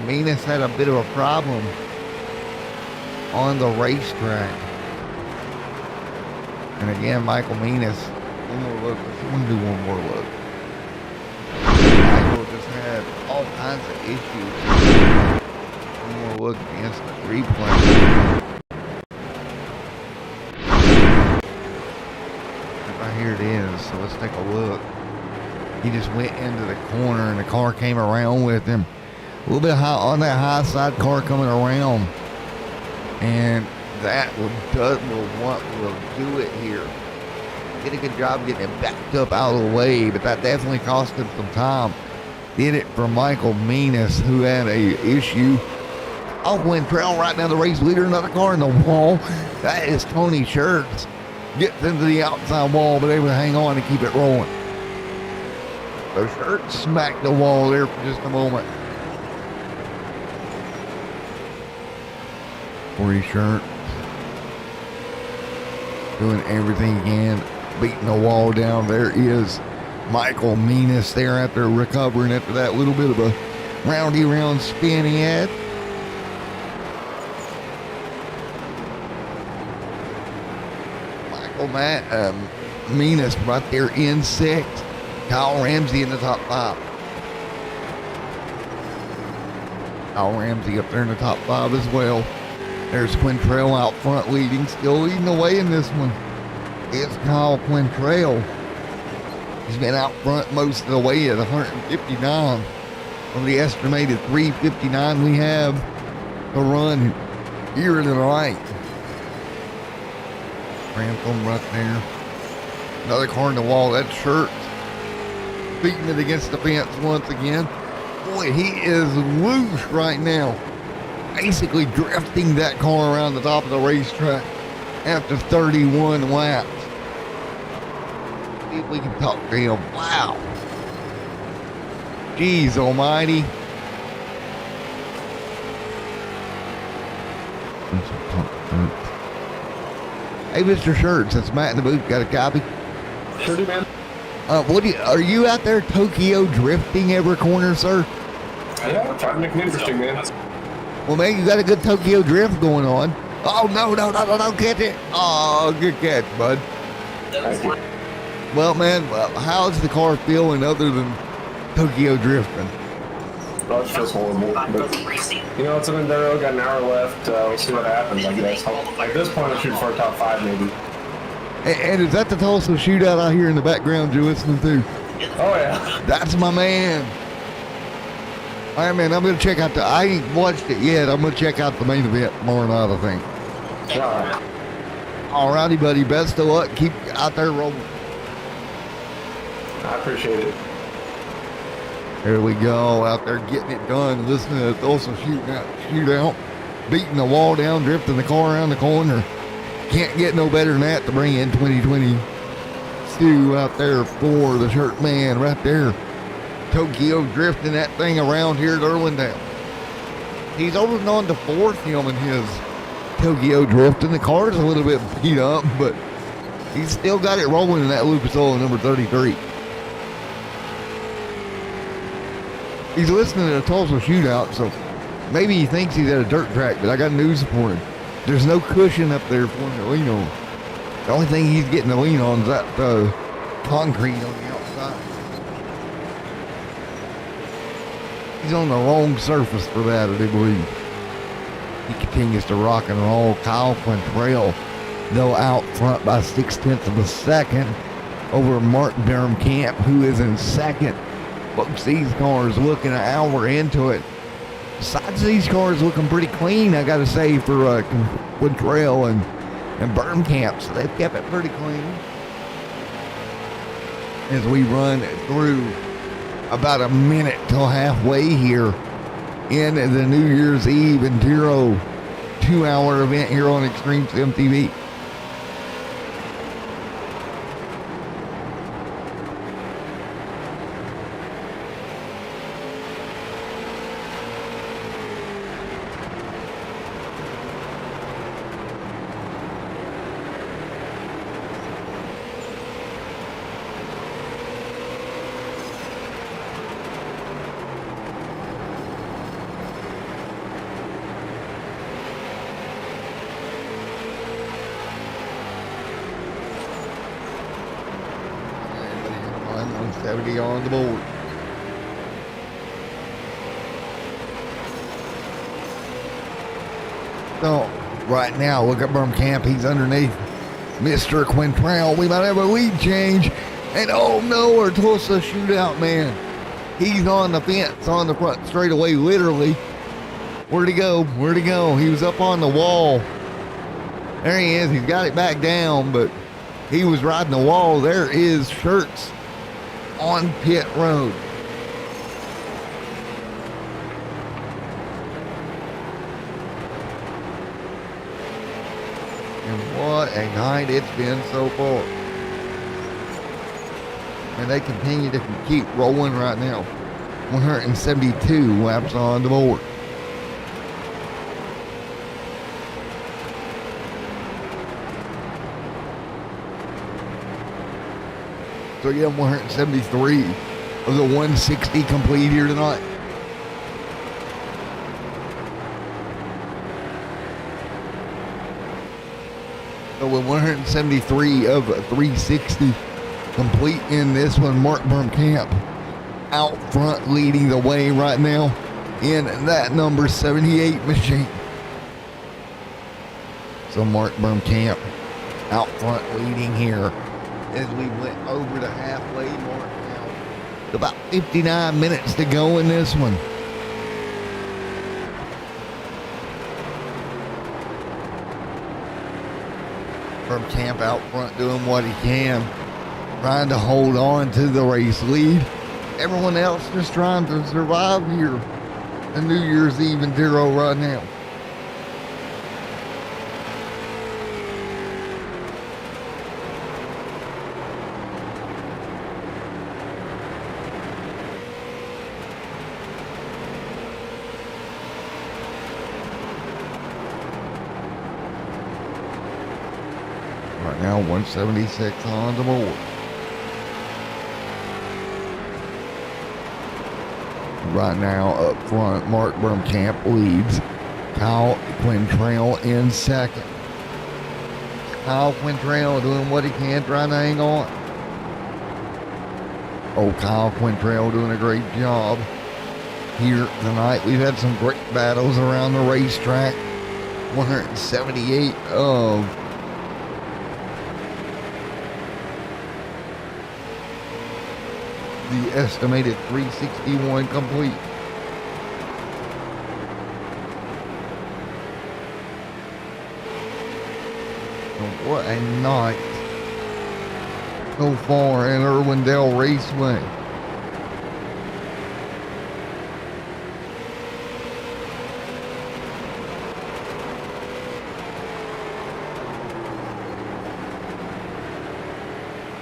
Menas had a bit of a problem on the racetrack. And again, Michael Menas, one more look. Let's do one more look. Michael just had all kinds of issues. One more look against the replay. Right here it is, so let's take a look. He just went into the corner and the car came around with him. A little bit high on that high side, car coming around. And that will do it here. Did a good job getting it backed up out of the way, but that definitely cost him some time. Did it for Michael Menas, who had a issue. Quinn Trail right down the race leader, another car in the wall. That is Tony Shirts. Gets into the outside wall, but able to hang on and keep it rolling. So Shirts smacked the wall there for just a moment. Corey Shirt doing everything he can, beating the wall down. There is Michael Menas there after recovering after that little bit of a roundy round spin he had. Michael Menas right there in sixth. Kyle Ramsey in the top five. Kyle Ramsey up there in the top five as well. There's Quintrell out front still leading the way in this one. It's Kyle Quintrell. He's been out front most of the way at 159 of the estimated 359 we have to run here tonight. Rantham right there. Another car in the wall. That's Shirt beating it against the fence once again. Boy, he is loose right now. Basically drifting that car around the top of the racetrack after 31 laps. See if we can talk to him. Wow. Jeez almighty. Hey, Mr. Shirts, that's Matt in the booth. Got a copy? Sure do, man. Are you out there Tokyo drifting every corner, sir? Yeah, trying to make it interesting, man. Well, man, you got a good Tokyo drift going on. Oh, no, catch it. Oh, good catch, bud. Thank you. Well, man, how's the car feeling other than Tokyo drifting? Oh, it feels horrible. But, you know, it's an Enduro, got an hour left. We'll see what happens, I guess. At this point, I'm shooting for a top 5, maybe. And is that the Tulsa shootout out here in the background you're listening to? Oh, yeah. That's my man. All right, man, I'm going to check out I ain't watched it yet. I'm going to check out the main event tomorrow night, I think. All right. All righty, buddy. Best of luck. Keep out there rolling. I appreciate it. There we go, out there getting it done, listening to the Tulsa shootout, beating the wall down, drifting the car around the corner. Can't get no better than that to bring in 2022 out there for the Shirt Man right there. Tokyo drifting that thing around here at Irwindale. He's holding on to fourth, him and his Tokyo drifting. The car's a little bit beat up, but he's still got it rolling in that Lucas Oil number 33. He's listening to the Tulsa shootout, so maybe he thinks he's at a dirt track, but I got news for him. There's no cushion up there for him to lean on. The only thing he's getting to lean on is that concrete on the outside. He's on the wrong surface for that, I do believe. He continues to rock and roll. Kyle Quintrell, though, out front by 0.6 of a second over Mark Durham-Camp, who is in second. Folks, these cars looking an hour into it. Besides these cars looking pretty clean, I got to say, for Quintrell and Burnkamp, so they've kept it pretty clean. As we run through about a minute till halfway here in the New Year's Eve Enduro 2-hour event here on Extreme Sim TV. On the board. So, right now, look at Burnkamp. He's underneath Mr. Quintrell. We might have a lead change. And oh no, our Tulsa shootout man. He's on the fence, on the front straightaway, literally. Where'd he go? Where'd he go? He was up on the wall. There he is. He's got it back down, but he was riding the wall. There is Shirts on pit road. And what a night it's been so far. And they continue to keep rolling right now. 172 laps on the board. So again, 173 of the 160 complete here tonight. So with 173 of 360 complete in this one, Mark Bermkamp out front leading the way right now in that number 78 machine. So Mark Bermkamp out front leading here as we went over the halfway mark now. About 59 minutes to go in this one. Bermkamp out front doing what he can, trying to hold on to the race lead. Everyone else just trying to survive here the New Year's Eve Enduro right now. Right now, 176 on the board. Right now, up front, Mark Bermkamp leads. Kyle Quintrail in second. Kyle Quintrail doing what he can, trying to hang on. Oh, Kyle Quintrail doing a great job here tonight. We've had some great battles around the racetrack. 178 of the estimated 361 complete. And what a night so far in Irwindale Raceway.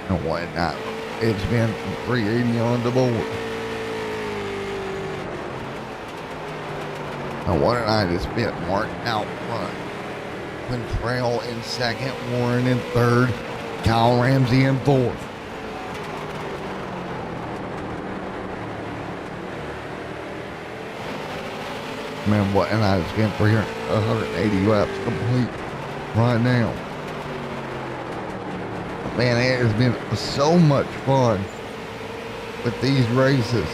And what a night it's been from 380 on the board. Now what a night it's been. Mark out front. Quintrail in second. Warren in third. Kyle Ramsey in fourth. Man, what a night it's been for here. 180 laps complete right now. Man, it has been so much fun with these races.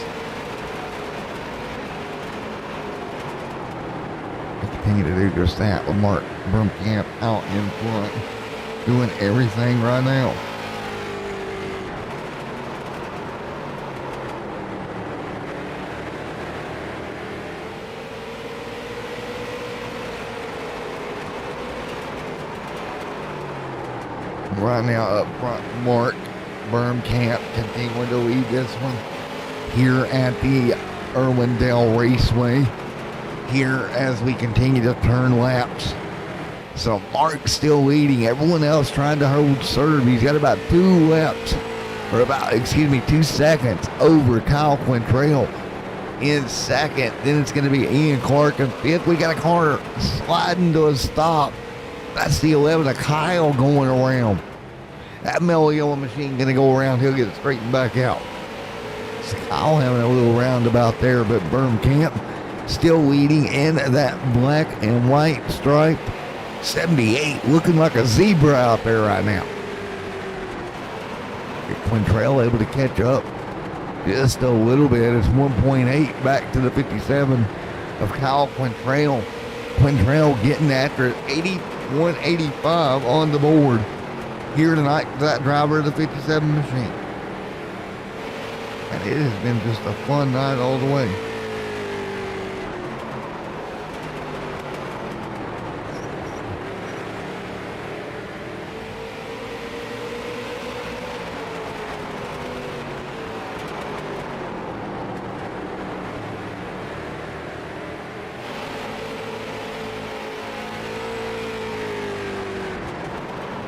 I continue to do just that with Mark Bermkamp out in front, doing everything right now. Right now up front, Mark Bermkamp continuing to lead this one here at the Irwindale Raceway. Here as we continue to turn laps. So Mark's still leading. Everyone else trying to hold serve. He's got about 2 laps, or about, 2 seconds over Kyle Quintrail in second. Then it's going to be Ian Clark in fifth. We got a car sliding to a stop. That's the 11 of Kyle going around. That mellow yellow machine going to go around. He'll get it straightened back out. So Kyle having a little roundabout there, but Bermkamp still leading in that black and white stripe. 78 looking like a zebra out there right now. Quintrail able to catch up just a little bit. It's 1.8 back to the 57 of Kyle Quintrail. Quintrail getting after it. 81.85 on the board here tonight for that driver of the 57 machine. And it has been just a fun night all the way.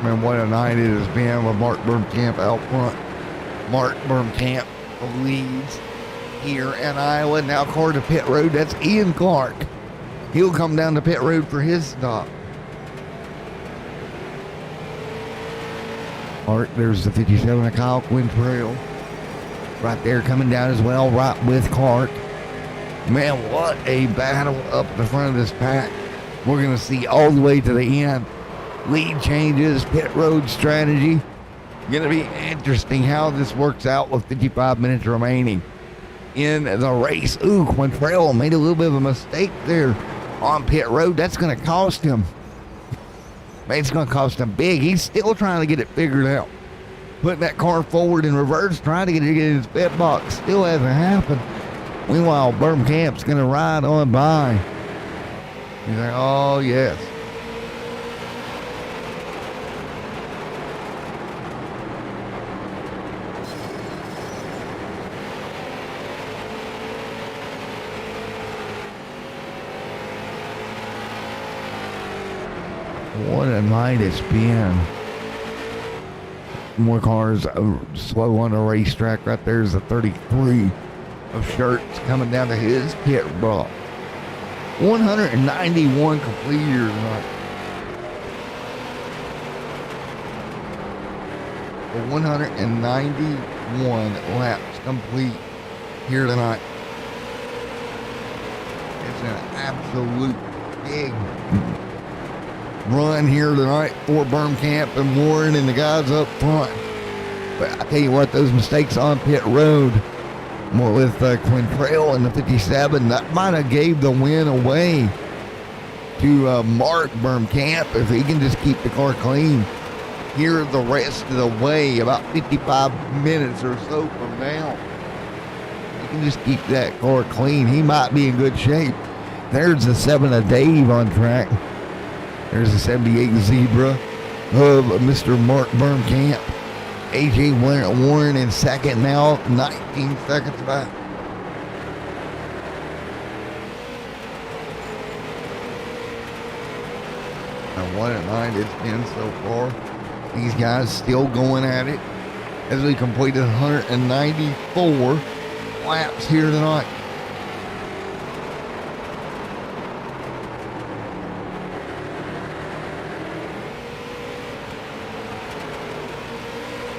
Man, what a night it has been with Mark Bermkamp out front. Mark Bermkamp leads here in Iowa. Now car to pit road. That's Ian Clark. He'll come down to pit road for his stop. Art, there's the 57 of Kyle Quintrell. Right there coming down as well, right with Clark. Man, what a battle up the front of this pack. We're going to see all the way to the end. Lead changes, pit road strategy. Going to be interesting how this works out with 55 minutes remaining in the race. Ooh, Quintrell made a little bit of a mistake there on pit road. That's going to cost him. Man, it's going to cost him big. He's still trying to get it figured out. Putting that car forward in reverse, trying to get it in his pit box. Still hasn't happened. Meanwhile, Bermkamp's going to ride on by. He's like, oh, yes. What a night it's been. More cars slow on the racetrack. Right there's the 33 of Shirts coming down to his pit block. 191 complete here tonight. 191 laps complete here tonight. It's an absolute big run here tonight for Bermkamp and Warren and the guys up front. But I tell you what, those mistakes on pit road with Quintrell and the 57, that might have gave the win away to Mark Bermkamp if he can just keep the car clean here the rest of the way, about 55 minutes or so from now. He can just keep that car clean. He might be in good shape. There's the 7 of Dave on track. There's the 78 Zebra of Mr. Mark Bermkamp. AJ Warren in second now, 19 seconds back. And what a night it's been so far. These guys still going at it as we completed 194 laps here tonight.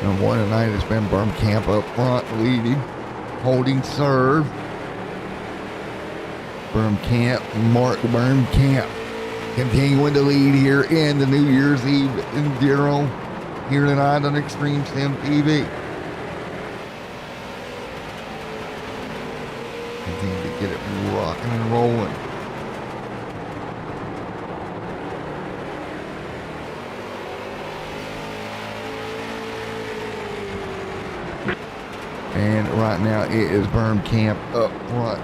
And what a night it's been. Bermkamp up front leading, holding serve. Bermkamp, Mark Bermkamp continuing to lead here in the New Year's Eve Enduro here tonight on Extreme Sim TV. Continue to get it rocking and rolling. And right now it is Bermkamp up front,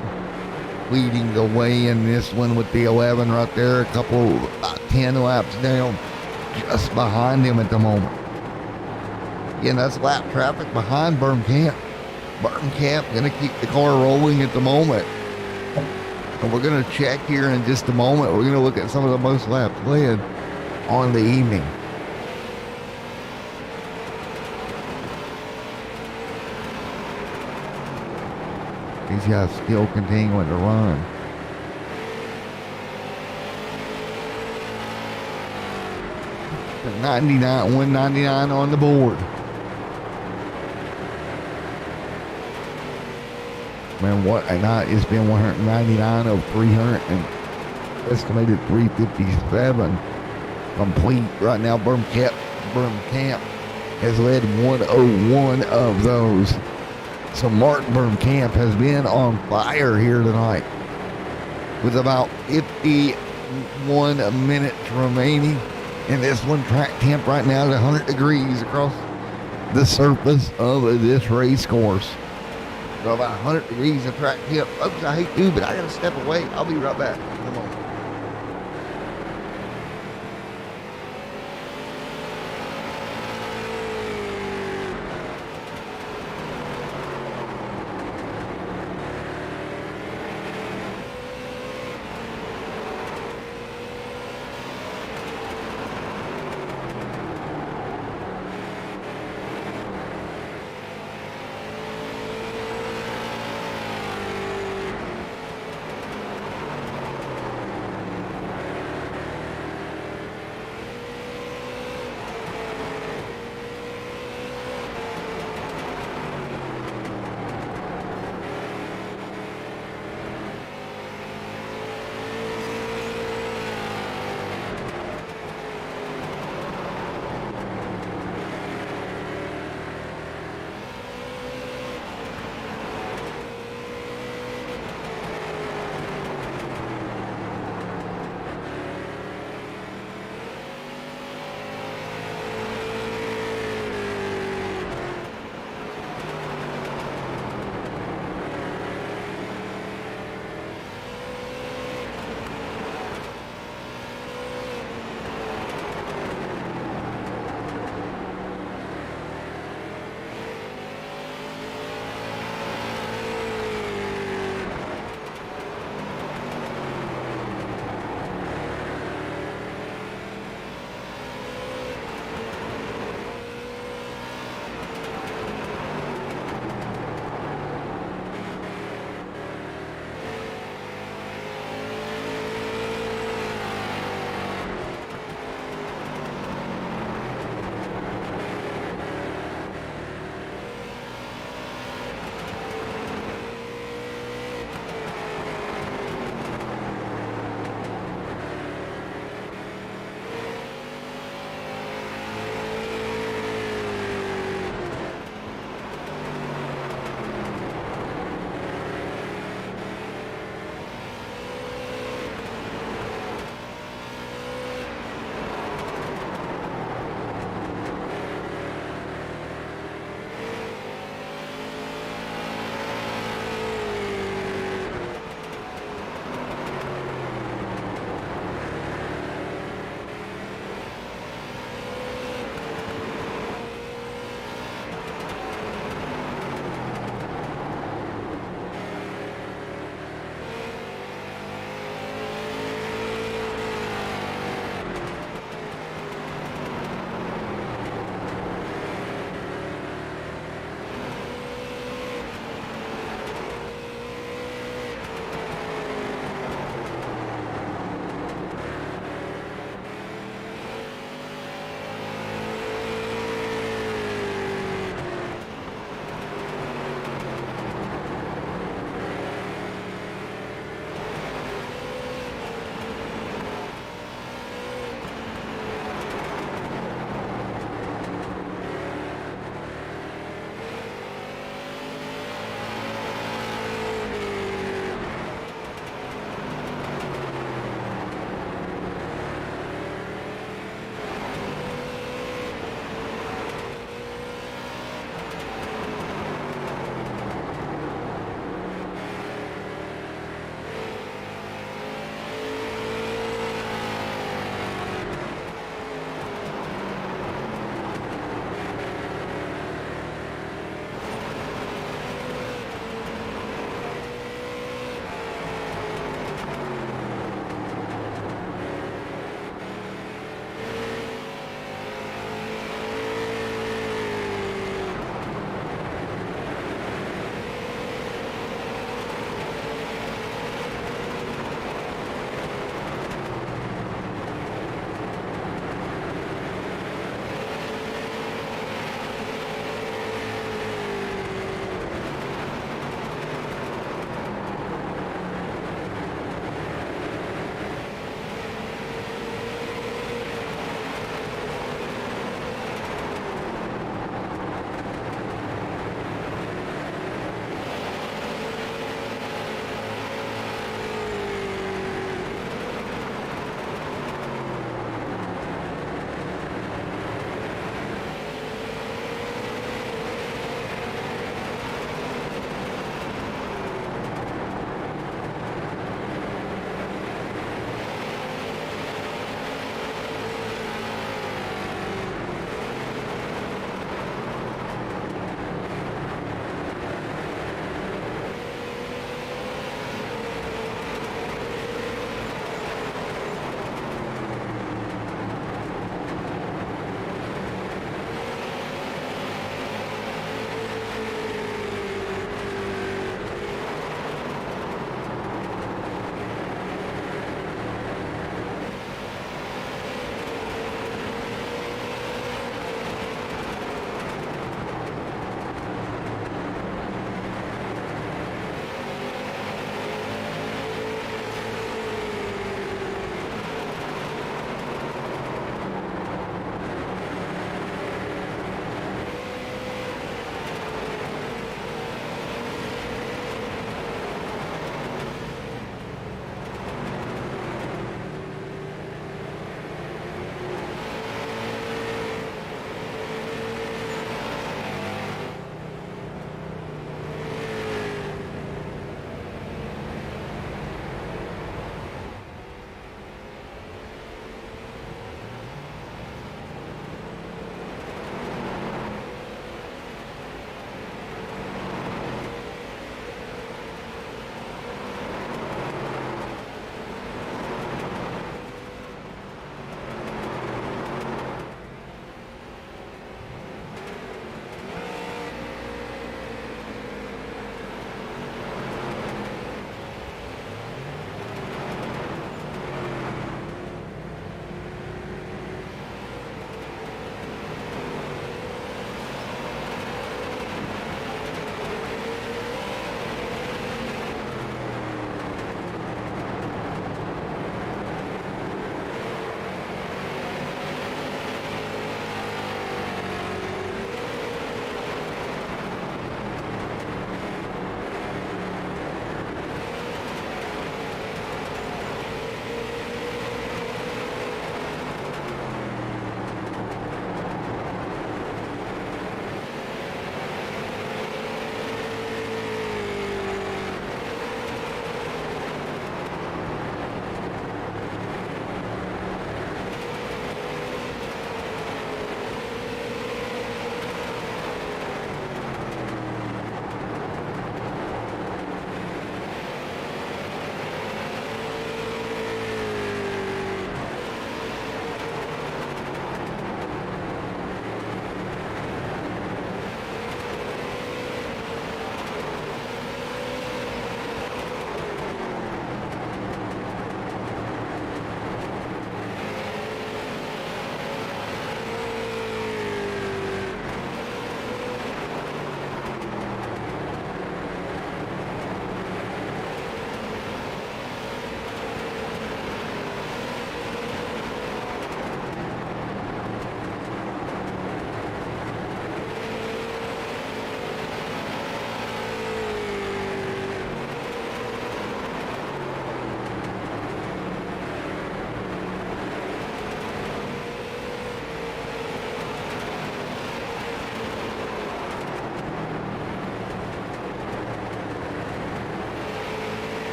leading the way in this one with the 11 right there, a couple, about 10 laps down, just behind him at the moment. Again, that's lap traffic behind Bermkamp. Bermkamp going to keep the car rolling at the moment. And we're going to check here in just a moment. We're going to look at some of the most laps led on the evening. These guys still continuing to run. The 99, 199 on the board. Man, what a night. It's been 199 of 300 and estimated 357 complete. Right now, Bermkamp has led 101 of those. So Mark Bermkamp has been on fire here tonight with about 51 minutes remaining in this one. Track temp right now at 100 degrees across the surface of this race course. So about 100 degrees of track temp. Folks, I hate to, but I got to step away. I'll be right back. Come on.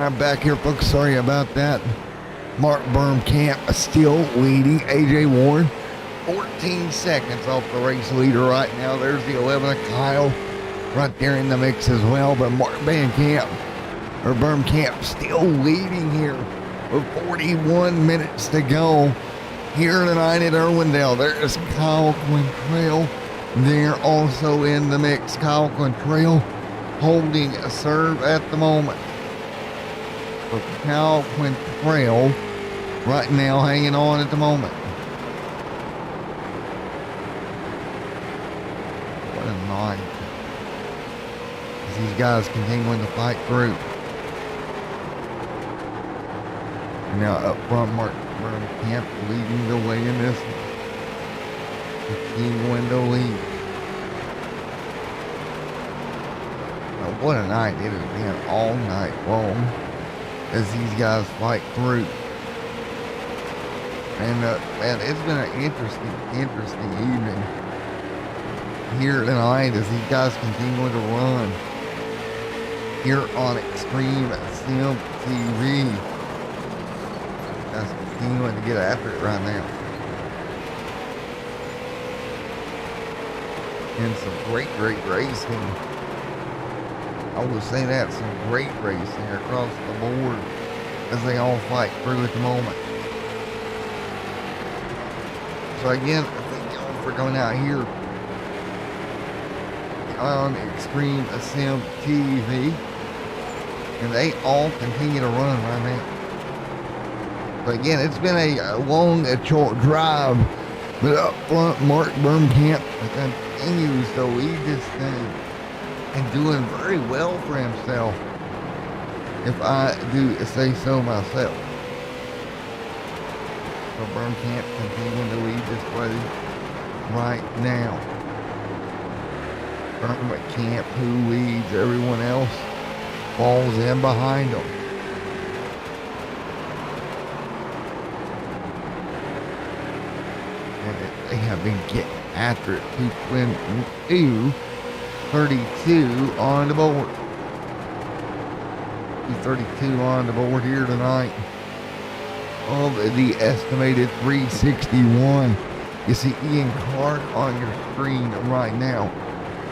I'm back here, folks. Sorry about that. Mark Bermkamp still leading. AJ Warren, 14 seconds off the race leader right now. There's the 11 of Kyle right there in the mix as well. But Mark Bermkamp still leading here with 41 minutes to go here tonight at Irwindale. There is Kyle Quintrell there also in the mix. Kyle Quintrell holding a serve at the moment. So Kyle Quintrell right now hanging on at the moment. What a night. As these guys continuing to fight through. And now up front, Mark Bermkamp leading the way in this one. 15 window lead. Now, what a night it has been all night long as these guys fight through. And man, it's been an interesting evening here tonight as these guys continue to run here on Extreme Sim TV. Guys continuing to get after it right now. And some great racing. I will say that, some great racing across the board as they all fight through at the moment. So again, thank y'all for coming out here on Extreme Sim TV. And they all continue to run right now. But again, it's been a long, short drive. But up front, Mark Bermkamp continues to lead this thing and doing very well for himself, if I do say so myself. So Bermkamp continuing to lead this way right now. Bermkamp, who leads, everyone else falls in behind him. And they have been getting after it. 32 on the board. 32 on the board here tonight of the estimated 361. You see Ian Clark on your screen right now,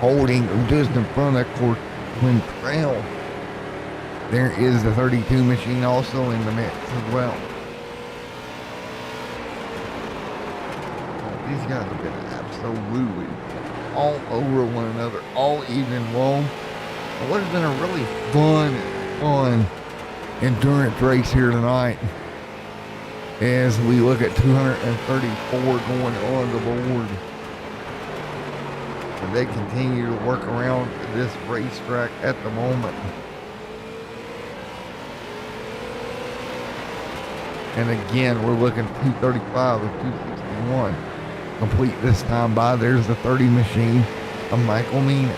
holding just in front of Quintrell. There is the 32 machine also in the mix as well. These guys have been absolutely all over one another all evening long. What has been a really fun endurance race here tonight as we look at 234 going on the board. And they continue to work around this racetrack at the moment. And again, we're looking 235 of 261. Complete this time by. There's the 30 machine of Michael Menas.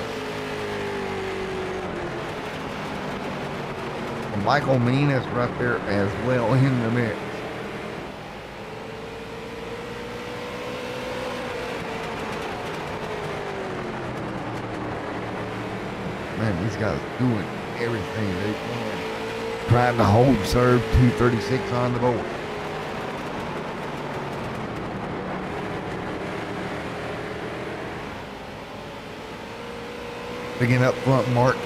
And Michael Menas right there as well in the mix. Man, these guys doing everything they can. Trying to hold serve. 236 on the board. Again, up front, Mark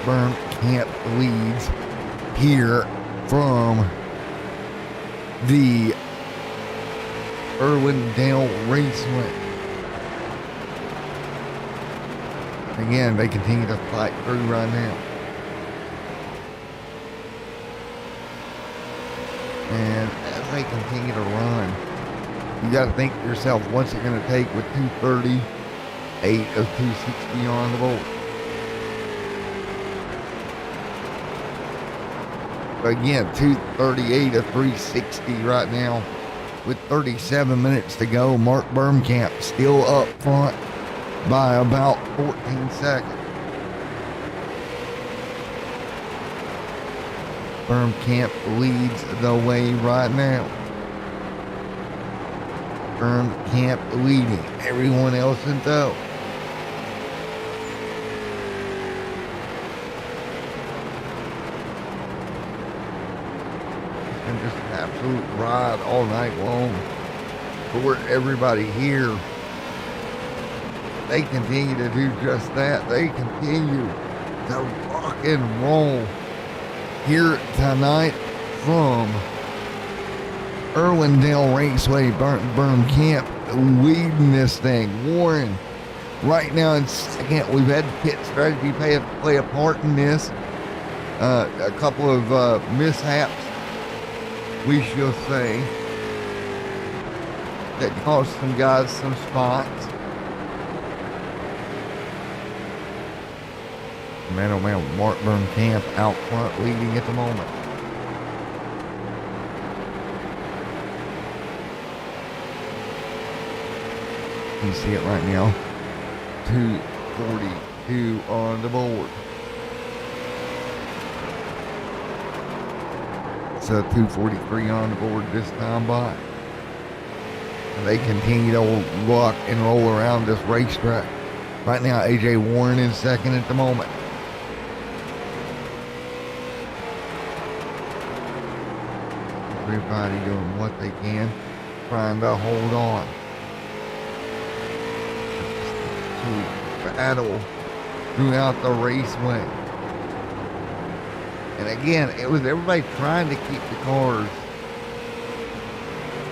Bermkamp leads here from the Irwindale Raceway. Again, they continue to fight through right now. And as they continue to run, you got to think to yourself, what's it going to take with 238 of 260 on the board? Again, 238 of 360 right now with 37 minutes to go. Mark Bermkamp still up front by about 14 seconds. Bermkamp leads the way right now. Bermkamp leading everyone else in tow. absolute ride all night long for everybody here. They continue to do just that. They continue to rock and roll here tonight from Irwindale Raceway, Burn Camp, leading this thing. Warren right now in second. We've had pit strategy play a part in this. A couple of mishaps, we shall say, that cost some guys some spots. Man, oh man, Mark Burn Camp out front leading at the moment. You see it right now. 2:42 on the board. It's a 2:43 on the board this time by. And they continue to rock and roll around this racetrack. Right now, AJ Warren in second at the moment. Everybody doing what they can, trying to hold on to battle throughout the raceway. And again, it was everybody trying to keep the cars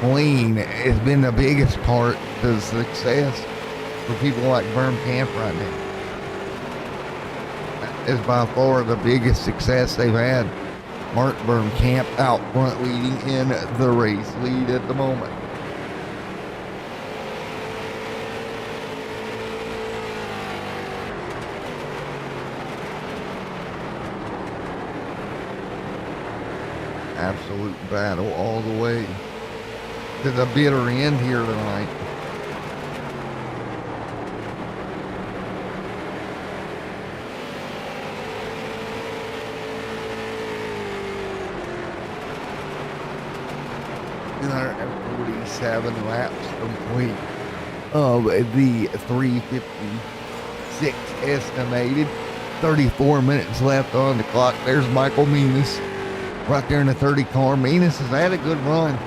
clean. It's been the biggest part to success for people like Burn Camp right now. That is by far the biggest success they've had. Mark Burn Camp out front leading in the race lead at the moment. Absolute battle all the way to the bitter end here tonight. Seven laps complete of the 3:56 estimated. 34 minutes left on the clock. There's Michael Menas right there in the 30 car. Menas has had a good run,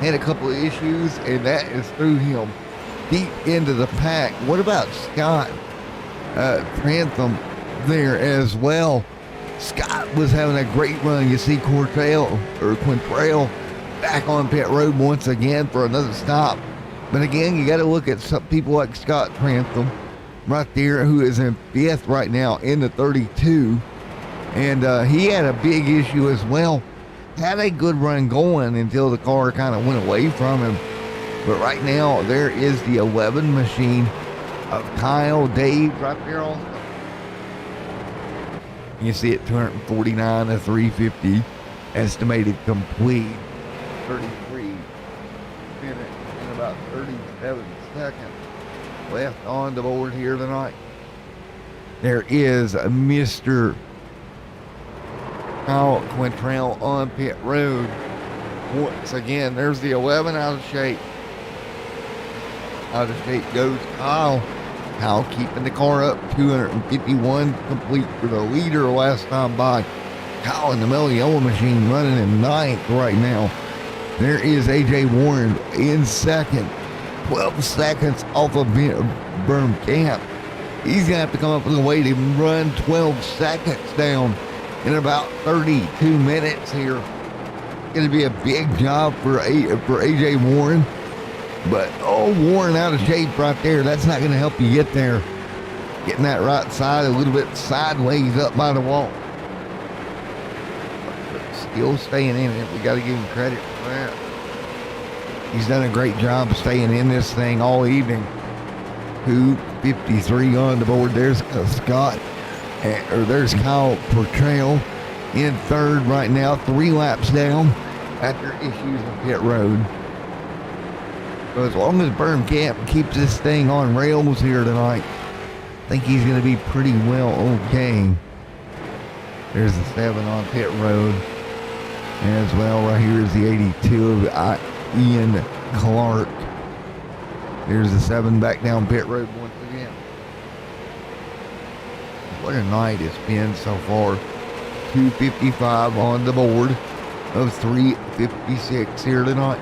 had a couple of issues, and that is threw him deep into the pack. What about Scott Trantham there as well? Scott was having a great run. You see Quintrell back on pit road once again for another stop. But again, you got to look at some people like Scott Trantham right there, who is in fifth right now in the 32. And he had a big issue as well. Had a good run going until the car kind of went away from him. But right now, there is the 11 machine of Kyle Dave right there also. You see it, 249 to 350 estimated complete. 33 minutes and about 37 seconds left on the board here tonight. There is Mr. Kyle Quintrell on pit road. Once again, there's the 11 out of shape. Out of shape goes Kyle. Kyle keeping the car up, 251 complete for the leader last time by. Kyle in the middle of the yellow machine running in ninth right now. There is AJ Warren in second, 12 seconds off of Burn Camp. He's going to have to come up with a way to run 12 seconds down in about 32 minutes here. Going to be a big job for AJ Warren. But, Warren out of shape right there. That's not going to help you get there. Getting that right side a little bit sideways up by the wall. Still staying in it. We got to give him credit for that. He's done a great job staying in this thing all evening. 2:53 on the board. There's Scott, or there's Kyle Portrayal in third right now, 3 laps down after issues of pit road. So as long as Burn Camp keeps this thing on rails here tonight, I think he's going to be pretty well okay. There's the 7 on pit road. As well, right here is the 82 of Ian Clark. There's the 7 back down pit road once again. What a night it's been so far. 2:55 on the board. of 3:56 here tonight.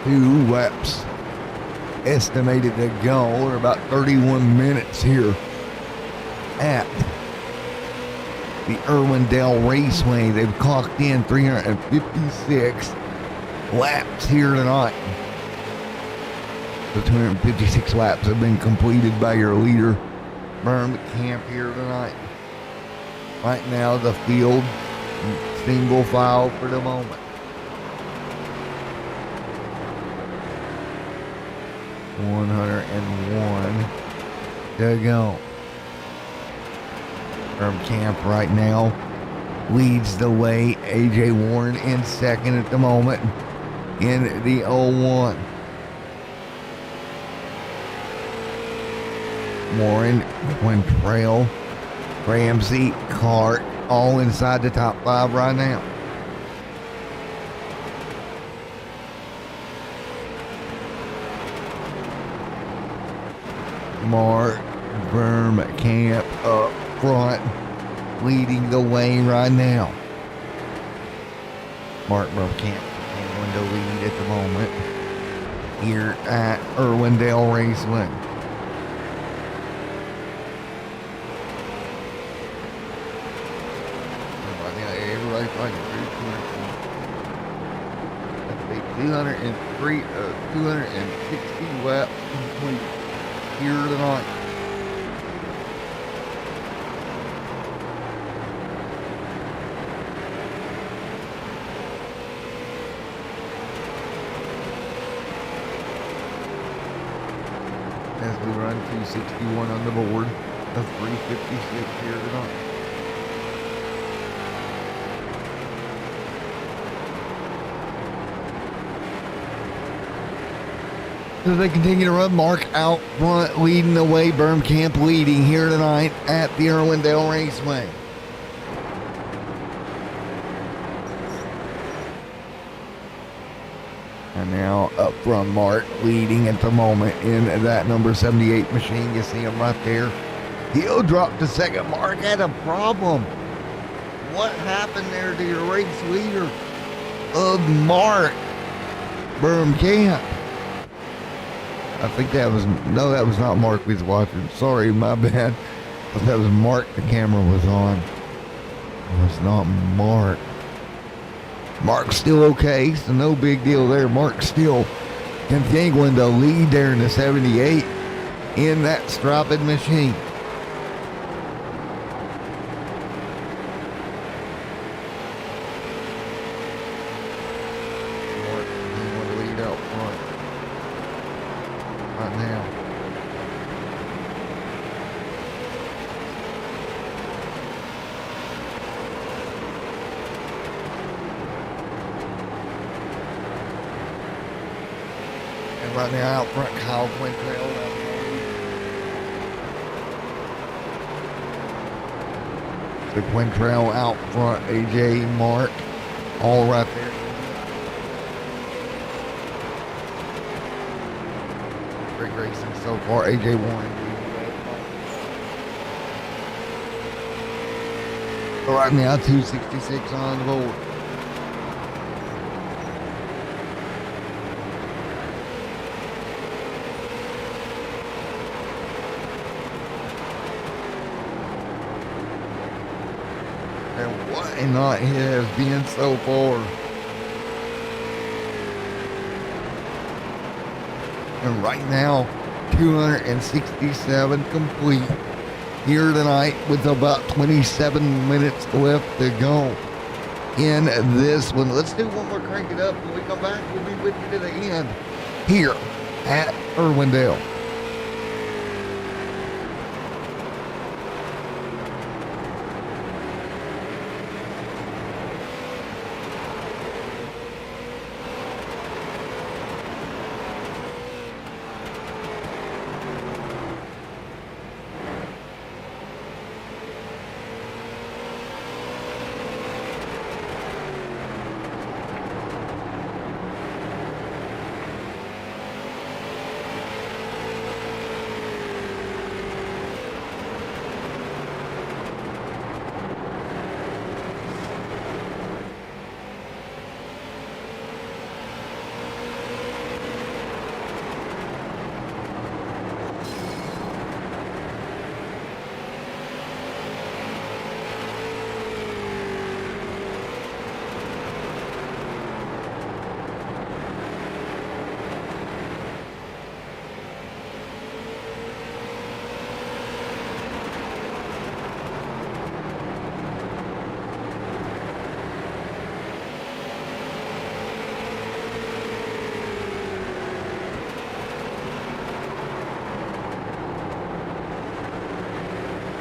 Two laps estimated to go, or about 31 minutes here at the Irwindale Raceway. They've clocked in 356 laps here tonight. The 256 laps have been completed by your leader, Berm Camp, here tonight. Right now, the field single file for the moment. $101 to go. Berm Camp right now leads the way. AJ Warren in second at the moment in the 01. Warren, Quintrail, Ramsey, Clark, all inside the top 5 right now. Mark Camp up front, leading the way right now. Mark Camp continuing to lead at the moment here at Irwindale Raceway. Everybody's like 260 laps complete here tonight. As we run 261 on the board, a 356 here tonight. As they continue to run, Mark out front, leading the way. Berm Camp leading here tonight at the Irwindale Raceway. And now up front, Mark leading at the moment in that number 78 machine. You see him right there. He'll drop to second. Mark had a problem. What happened there to your race leader of Mark? Berm Camp. I think that was not Mark we was watching. Sorry, my bad. But that was Mark the camera was on. It was not Mark. Mark's still okay, so no big deal there. Mark's still continuing to lead there in the 78 in that striped machine. Mark, you want to lead out front right now. And right now out front, Kyle Quintrail. The Quintrail out front, AJ, Mark, all right there. Great racing so far. AJ Warren. So right now, 266 on the board. And what a night it has been so far. And right now, 267 complete here tonight with about 27 minutes left to go in this one. Let's do one more, crank it up. When we come back, we'll be with you to the end here at Irwindale.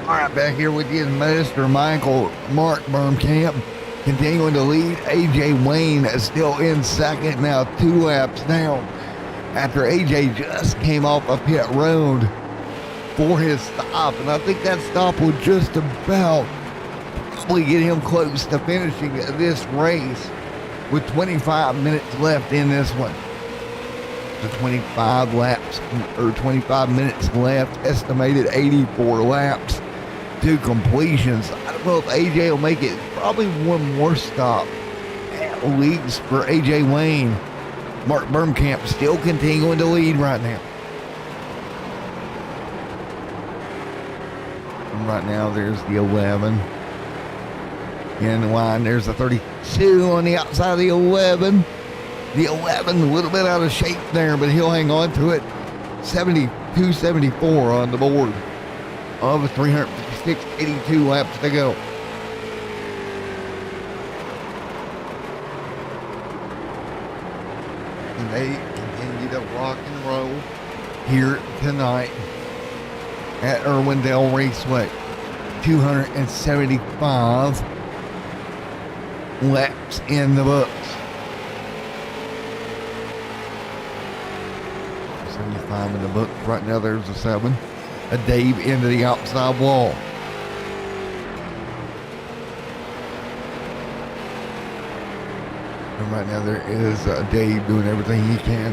All right, back here with you, Mr. Mark Bermkamp, continuing to lead. AJ Wayne is still in second now, 2 laps down. After AJ just came off a pit road for his stop, and I think that stop would just about probably get him close to finishing this race with 25 minutes left in this one. The 25 laps, or 25 minutes left, estimated 84 laps to completions. I don't know if AJ will make it. Probably one more stop at least for AJ Wayne. Mark Bermkamp still continuing to lead right now. And right now there's the 11 in the line. There's the 32 on the outside of the 11. The 11 a little bit out of shape there, but he'll hang on to it. 72-74 on the board of 356, 82 laps to go. And they continue to rock and roll here tonight at Irwindale Raceway. 275 laps in the books. 75 in the book. Right now there's a 7. A Dave into the outside wall. And right now there is Dave doing everything he can.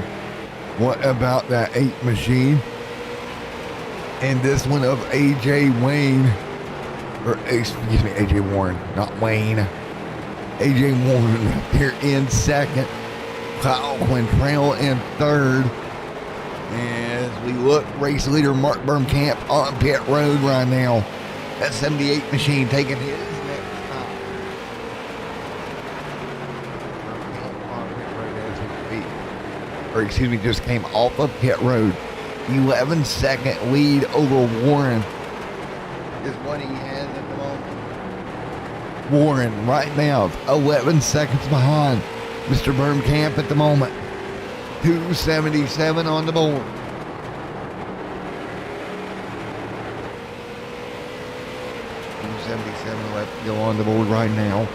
What about that 8 machine? And this one of AJ Wayne, or excuse me, AJ Warren, not Wayne. AJ Warren here in second. Kyle Quintrell in third. As we look, race leader Mark Bermkamp on pit road right now. That 78 machine taking his next stop. Bermkamp on pit road as we speak. Or excuse me, just came off of pit road. 11-second lead over Warren is what he has at the moment. Warren right now 11 seconds behind Mr. Bermkamp at the moment. 277 on the board. 277 left to go on the board right now.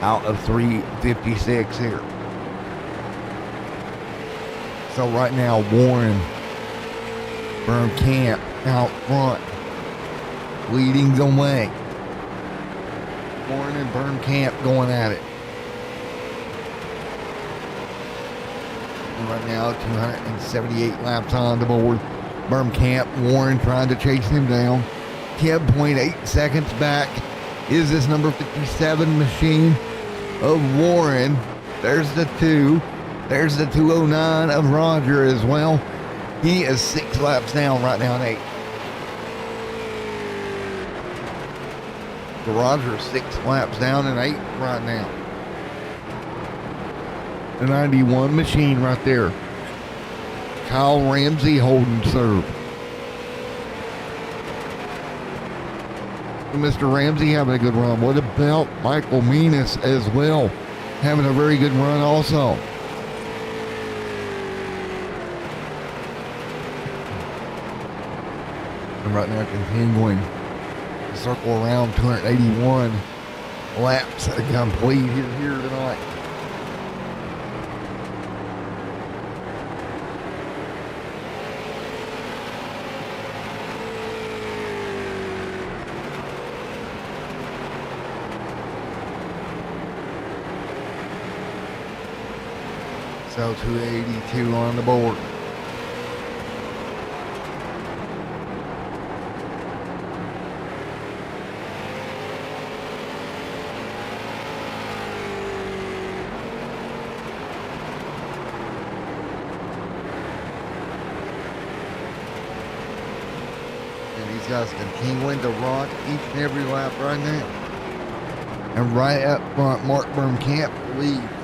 Out of 356 here. So right now, Warren Bermkamp out front, leading the way. Warren and Bermkamp going at it. Right now, 278 laps on the board. Bermkamp, Warren trying to chase him down. 10.8 seconds back is this number 57 machine of Warren. There's the 2. There's the 209 of Roger as well. He is 6 laps down right now in 8. So Roger 6 laps down in 8 right now. The 91 machine right there. Kyle Ramsey holding serve. Mr. Ramsey having a good run. What about Michael Menas as well? Having a very good run also. And right now continuing to circle around 281 laps complete here tonight. So 282 on the board. And these guys continuing to rock each and every lap right now. And right up front, Mark Bermkamp leads.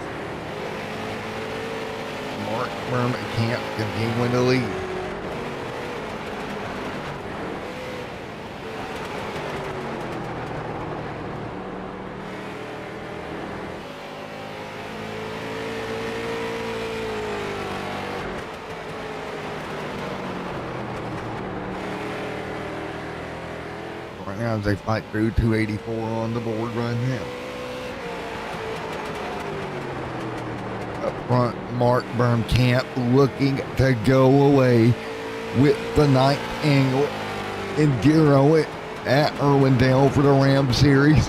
Mark Bermkamp continuing to lead. right now as they fight through 284 on the board right now. Up front, Mark Bermkamp looking to go away with the 9th annual Enduro at Irwindale for the Ram Series.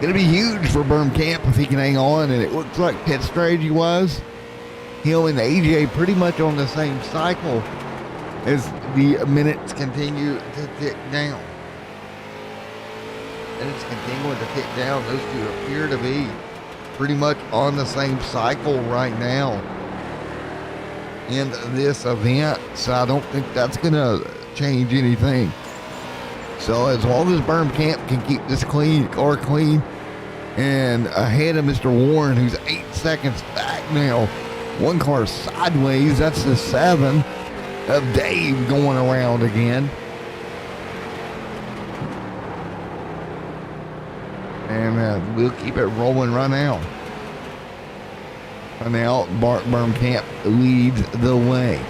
Going to be huge for Bermkamp if he can hang on, and it looks like pit strategy-wise, him and AJ pretty much on the same cycle as the minutes continue to tick down. And it's continuing to tick down. Those two appear to be pretty much on the same cycle right now in this event, so I don't think that's going to change anything. So as long as Bermkamp can keep this car clean and ahead of Mr. Warren, who's 8 seconds back now, one car sideways, that's the 7 of Dave going around again. And we'll keep it rolling right now. Right now, Bart Bermkamp leads the way.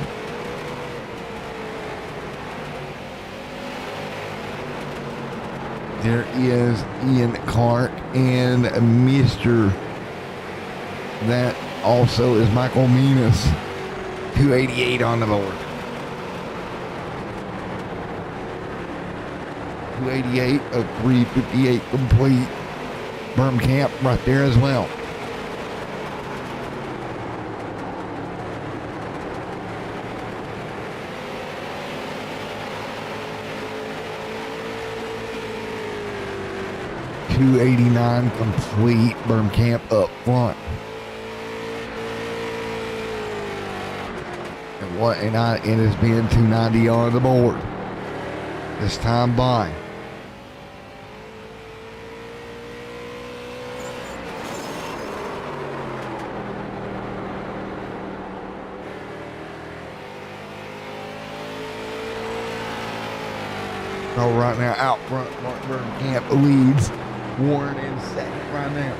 There is Ian Clark and Mr. That also is Michael Minas. 288 on the board. 288 of 358 complete. Bermkamp right there as well. .289 complete. Bermkamp up front. And what it has been 290 on the board this time by. So right now out front, Mark Bermkamp leads. Warren in second right now.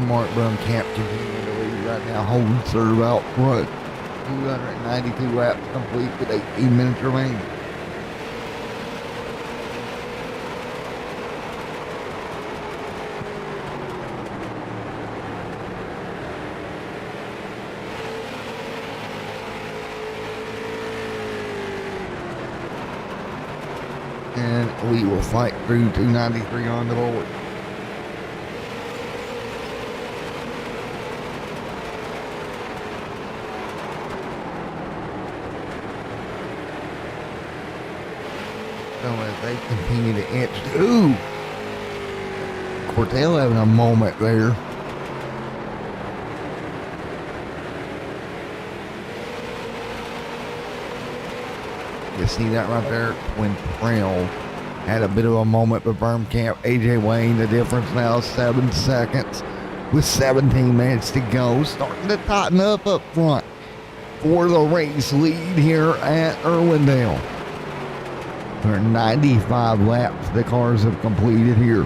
Mark Bermkamp continuing to lead right now, holding serve out front. 292 laps complete with 18 minutes remaining. And we will fight through 293 on the board. So as they continue to inch, Cortell having a moment there. You see that right there? When Trail had a bit of a moment, but Bermkamp, AJ Wayne, the difference now 7 seconds with 17 minutes to go. Starting to tighten up front for the race lead here at Irwindale. There are 95 laps the cars have completed here,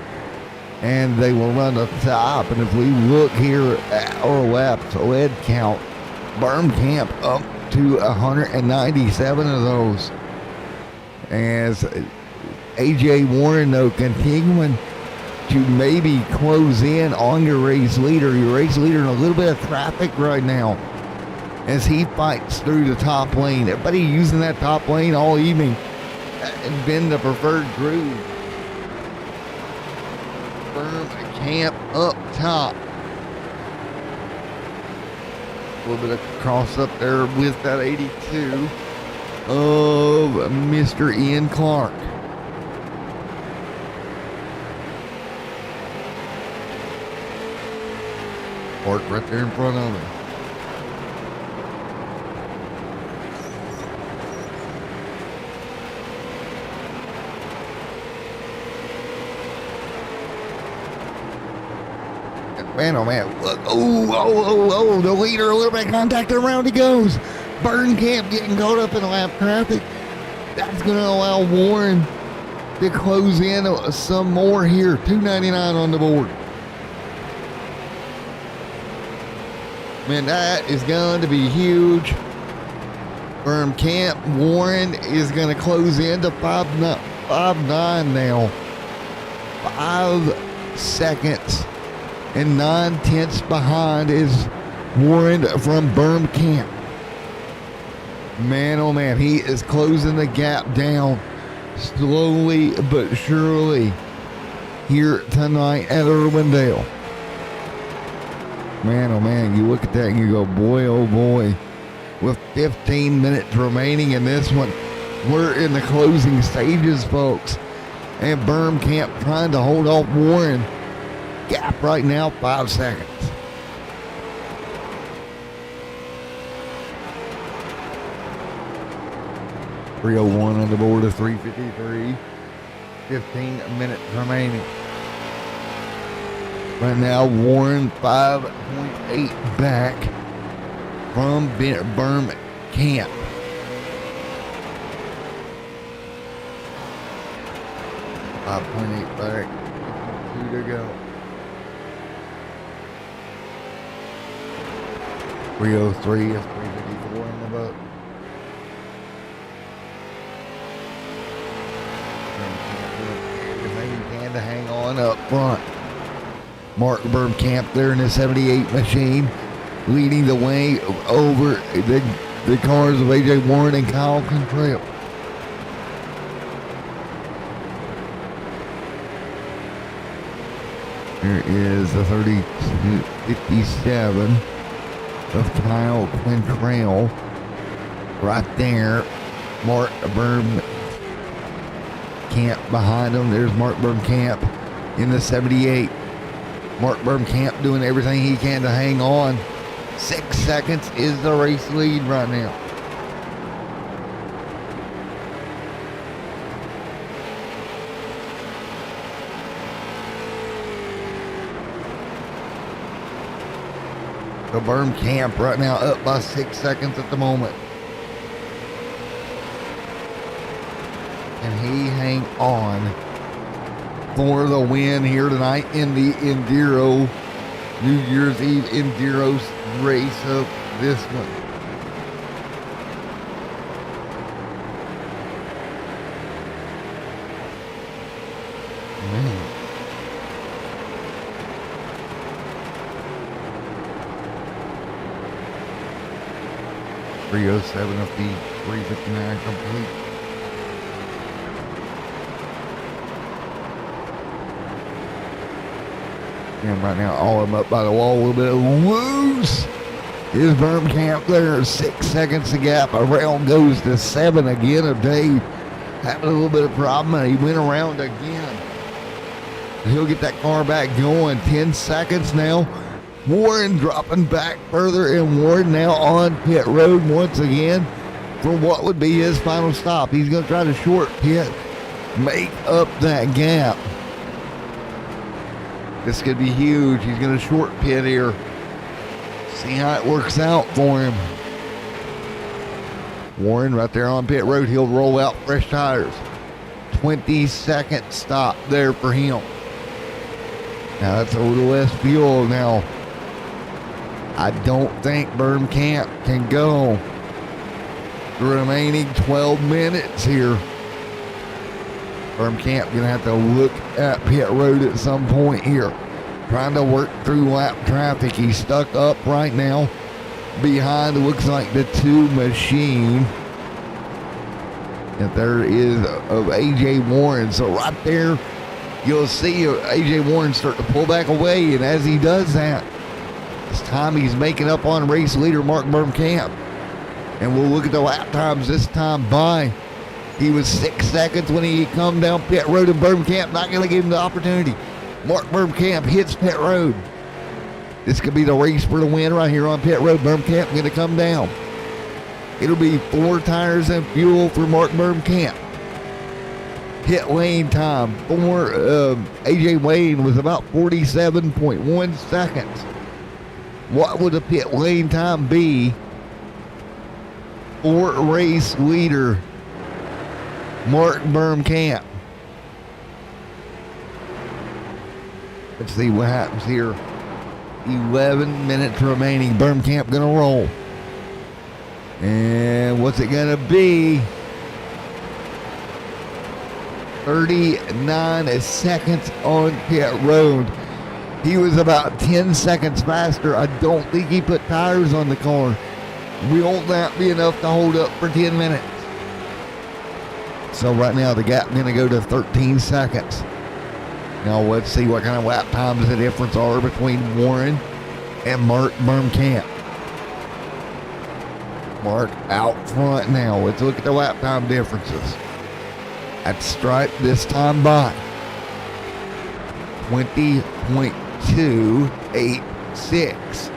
and they will run the top. And if we look here at our laps lead count, Bermkamp up to 197 of those. As AJ Warren, though, continuing to maybe close in on your race leader. Your race leader in a little bit of traffic right now as he fights through the top lane. Everybody using that top lane all evening and been the preferred groove. Bermkamp up top. A little bit of cross up there with that 82 of Mr. Ian Clark. Clark right there in front of him. Man, oh man, look, the leader, a little bit of contact, around he goes. Bermkamp getting caught up in lap traffic. That's going to allow Warren to close in some more here. 299 on the board. Man, that is going to be huge. Berm Camp Warren is going to close into 5.9 now. 5 seconds and 9/10 behind is Warren from Berm Camp. Man, oh man, he is closing the gap down slowly but surely here tonight at Irwindale. Man, oh man, you look at that and you go, boy, oh boy. With 15 minutes remaining in this one, we're in the closing stages, folks. And Berm Camp trying to hold off Warren. Gap right now, 5 seconds. .301 on the board of 3:53. 15 minutes remaining. Right now, Warren 5.8 back from Berm Camp. .8 back. 2 to go. 303 is 354 in the boat. Everything you can to hang on up front. Mark Berm Camp there in the 78 machine, leading the way over the cars of AJ Warren and Kyle Contrail. There is the 3057 of Kyle Quintrail right there. Mark Berm Camp behind him. There's Mark Berm Camp in the 78. Mark Berm Camp doing everything he can to hang on. 6 seconds is the race lead right now. So Berm Camp right now up by 6 seconds at the moment. Can he hang on for the win here tonight in the Enduro New Year's Eve Enduro race of this one? Man. .307 of the 359 complete. And right now, all of them up by the wall, a little bit loose. Is Berm Camp there? 6 seconds to gap. Around goes to 7 again of Dave. Having a little bit of problem, and he went around again. He'll get that car back going. 10 seconds now. Warren dropping back further, and Warren now on pit road once again for what would be his final stop. He's going to try to short pit, make up that gap. This could be huge. He's going to short pit here. See how it works out for him. Warren right there on pit road. He'll roll out fresh tires. 20-second stop there for him. Now that's a little less fuel now. I don't think Berm Camp can go the remaining 12 minutes here. Berm Camp going to have to look at pit road at some point here. Trying to work through lap traffic. He's stuck up right now behind, it looks like, the 2 machine. And there is of AJ Warren. So right there, you'll see AJ Warren start to pull back away. And as he does that, this time he's making up on race leader Mark Berm Camp. And we'll look at the lap times this time by. He was 6 seconds when he come down pit road, and Berm Camp not going to give him the opportunity. Mark Berm Camp hits pit road. This could be the race for the win right here on pit road. Berm Camp going to come down. It'll be 4 tires and fuel for Mark Berm Camp. Pit lane time for AJ Wayne was about 47.1 seconds. What would the pit lane time be for race leader Mark Berm Camp? Let's see what happens here. 11 minutes remaining. Bermkamp gonna roll. And what's it gonna be? 39 seconds on pit road. He was about 10 seconds faster. I don't think he put tires on the car. Will not be enough to hold up for 10 minutes. So right now the gap gonna go to 13 seconds. Now let's see what kind of lap times the difference are between Warren and Mark Bermkamp. Mark out front now. Let's look at the lap time differences. At stripe this time by 20.286.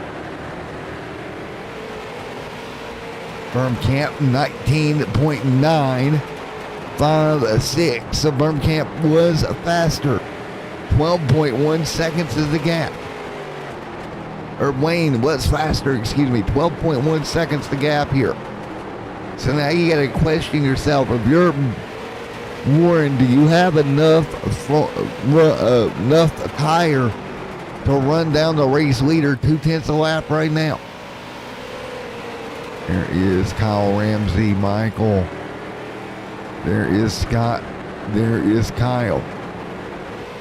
Bermkamp 19.956. So Bermkamp was faster. 12.1 seconds is the gap. Or Wayne was faster, 12.1 seconds the gap here. So now you got to question yourself, if you're Warren, do you have enough tire to run down the race leader 2/10 a lap right now? There is Kyle Ramsey, Michael. There is Scott. There is Kyle.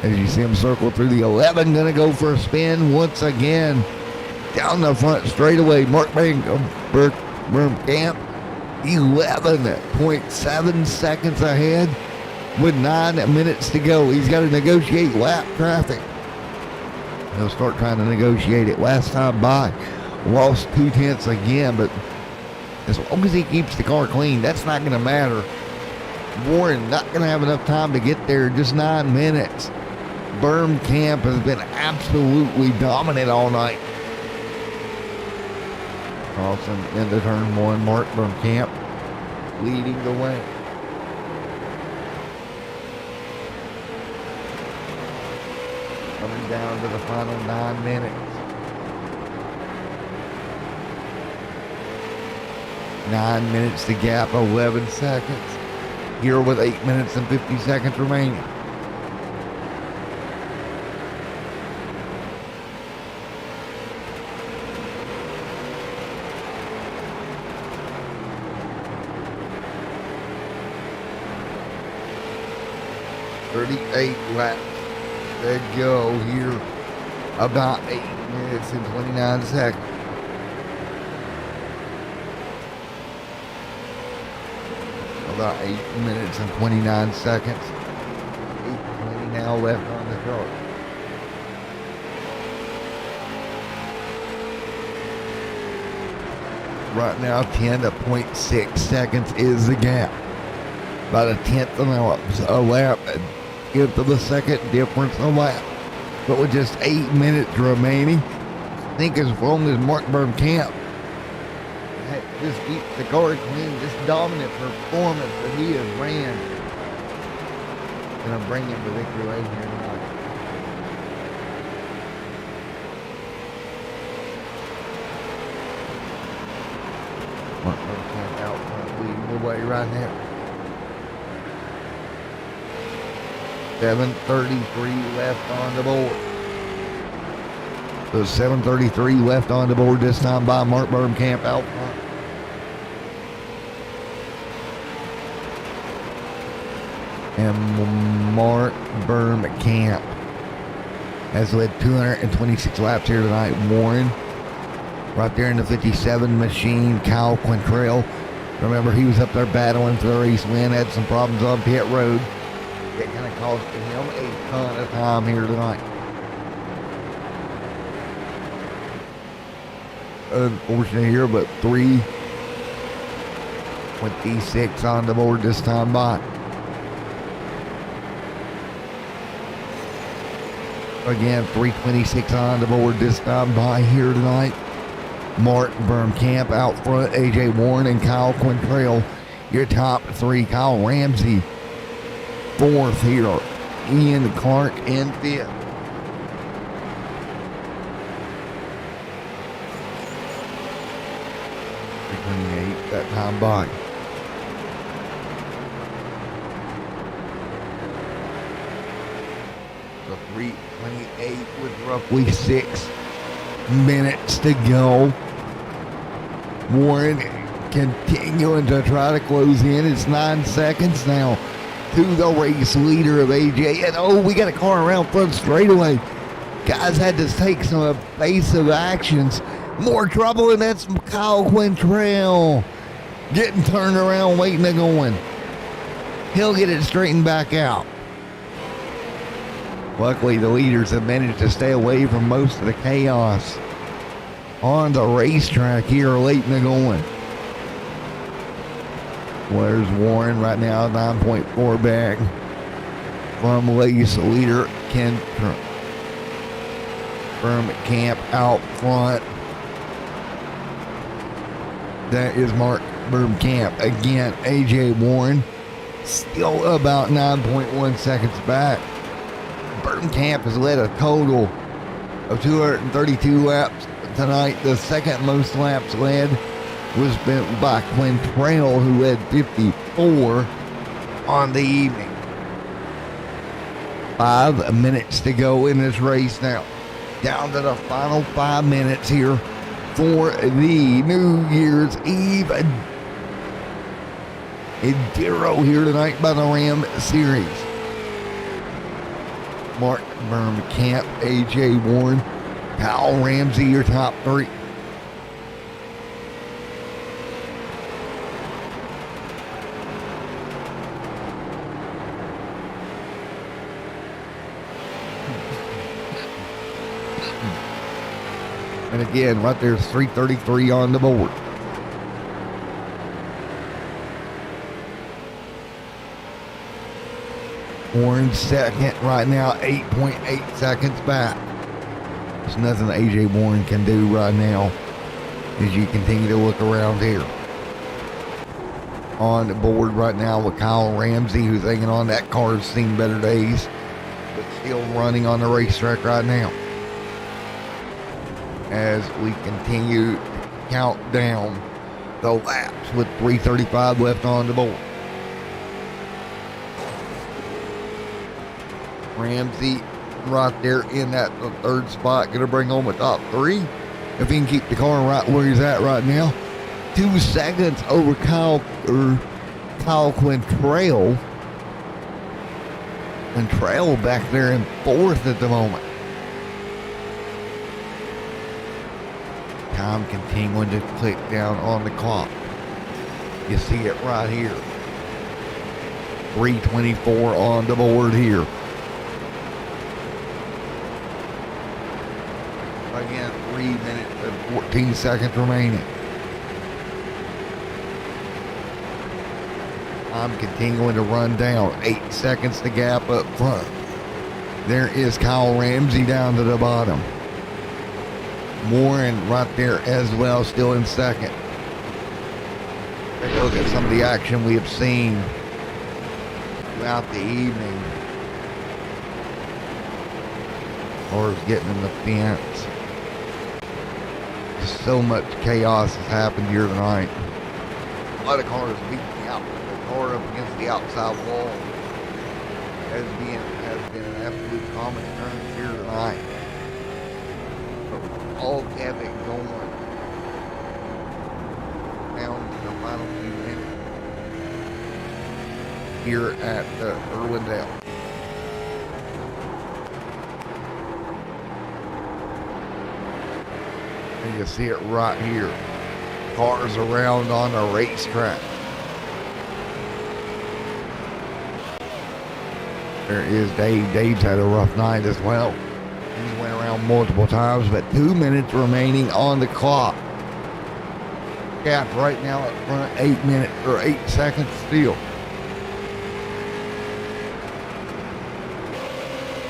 As you see him circle through the 11, gonna go for a spin once again. Down the front straightaway, Mark Bermkamp, 11.7 seconds ahead with 9 minutes to go. He's got to negotiate lap traffic. He'll start trying to negotiate it. Last time by, lost 2/10 again, but as long as he keeps the car clean, that's not going to matter. Warren not going to have enough time to get there, just 9 minutes. Bermkamp has been absolutely dominant all night. Carlson into turn 1, Mark Bermkamp leading the way. Coming down to the final 9 minutes. 9 minutes to gap, 11 seconds. Here with 8 minutes and 50 seconds remaining. Laps to go here. About 8 minutes and 29 seconds. About 8 minutes and 29 seconds. 8:20 now left on the chart. Right now, 10.6 seconds is the gap. About a tenth of a lap. Give to the second difference a lap. But with just 8 minutes remaining, I think as long as Mark Bermkamp just keeps the car clean, this dominant performance that he has ran, gonna bring him to victory right here tonight. Mark Bermkamp out front, leading the way right now. 7:33 left on the board. So 7:33 left on the board this time by Mark Bermkamp out front. And Mark Bermkamp has led 226 laps here tonight. Warren right there in the 57 machine. Kyle Quintrell, remember he was up there battling for the race win, had some problems on pit road. It kind of cost him a ton of time here tonight. Unfortunate here, but 3:26 on the board this time by. Again, 3:26 on the board this time by here tonight. Mark Bermkamp out front, AJ Warren and Kyle Quintrell, your top three. Kyle Ramsey fourth here. Ian Clark in fifth. That time by. So 3:28 with roughly 6 minutes to go. Warren continuing to try to close in. It's 9 seconds now to the race leader of AJ. And oh, we got a car around front straightaway. Guys had to take some evasive actions. More trouble, and that's Kyle Quintrell getting turned around, waiting to go in. He'll get it straightened back out. Luckily, the leaders have managed to stay away from most of the chaos on the racetrack here late in the going. There's Warren right now, 9.4 back from race leader Ken from Camp out front. That is Mark Bergkamp. Again, AJ Warren still about 9.1 seconds back. Bergkamp has led a total of 232 laps tonight. The second most laps led was spent by Quintrell, who led 54 on the evening. 5 minutes to go in this race now. Down to the final 5 minutes here for the New Year's Eve Enduro here tonight by the Ram Series. Mark Bergkamp, AJ Warren, Kyle Ramsey, your top three. And again, right there's 3:33 on the board. Warren second right now, 8.8 seconds back. There's nothing that AJ Warren can do right now as you continue to look around here. On the board right now with Kyle Ramsey, who's hanging on. That car's seen better days, but still running on the racetrack right now. As we continue to count down the laps with 3:35 left on the board. Ramsey right there in that third spot, going to bring home a top three if he can keep the car right where he's at right now. 2 seconds over Kyle Quintrell. Quintrell back there in fourth at the moment. Time continuing to click down on the clock. You see it right here. 3:24 on the board here. Again, 3 minutes and 14 seconds remaining. I'm continuing to run down. 8 seconds to gap up front. There is Kyle Ramsey down to the bottom. Warren right there as well, still in second. Take a look at some of the action we have seen throughout the evening. Cars getting in the fence. So much chaos has happened here tonight. A lot of cars beating out the car up against the outside wall has been an absolute common occurrence here tonight. All have it going down to the final few minutes here at Irwindale. And you see it right here. Cars around on the racetrack. There is Dave. Dave's had a rough night as well. He went around multiple times, but 2 minutes remaining on the clock. Gap right now at front, 8 minutes or 8 seconds still.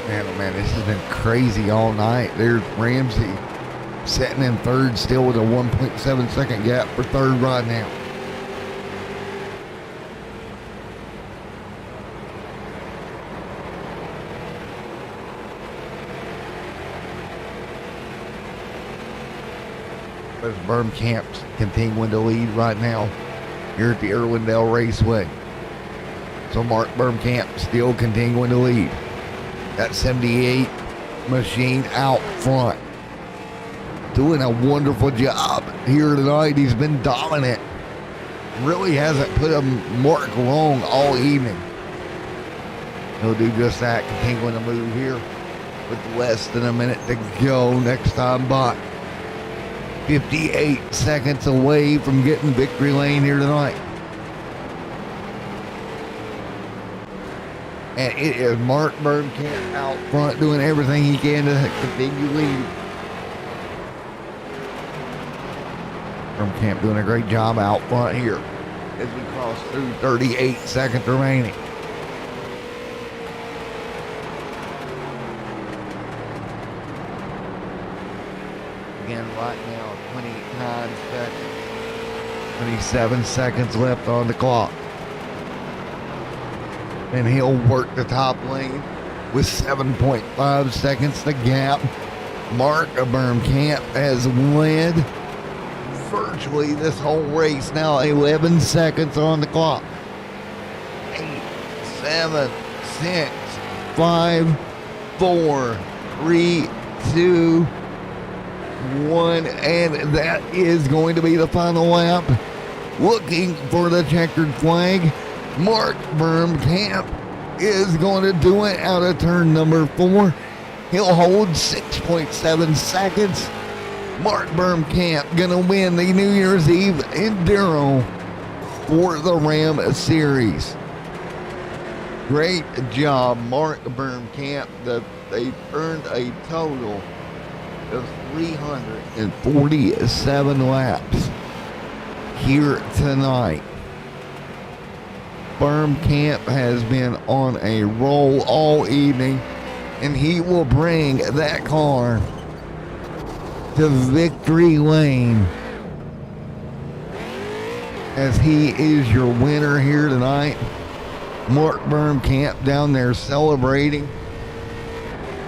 Man, oh man, this has been crazy all night. There's Ramsey sitting in third still with a 1.7 second gap for third right now. As Bergkamp's continuing to lead right now here at the Irwindale Raceway. So Mark Bergkamp still continuing to lead. That 78 machine out front. doing a wonderful job here tonight. He's been dominant. Really hasn't put a mark wrong all evening. He'll do just that, continuing to move here with less than a minute to go. Next time by 58 seconds away from getting victory lane here tonight. And it is Mark Bergkamp out front doing everything he can to continue leading. Bergkamp doing a great job out front here as we cross through 38 seconds remaining. Again, right now, 29 seconds. 27 seconds left on the clock. And he'll work the top lane with 7.5 seconds to gap. Mark Bergkamp has led virtually this whole race. Now 11 seconds on the clock. 8, 7, 6, 5, 4, 3, 2, 1, and that is going to be the final lap. Looking for the checkered flag. Mark Bergkamp is going to do it out of turn number 4. He'll hold 6.7 seconds. Mark Bergkamp gonna win the New Year's Eve Enduro for the Ram Series. Great job, Mark Bergkamp. They earned a total of 347 laps here tonight. Bergkamp has been on a roll all evening, and he will bring that car to victory lane as he is your winner here tonight. Mark Bergkamp down there celebrating.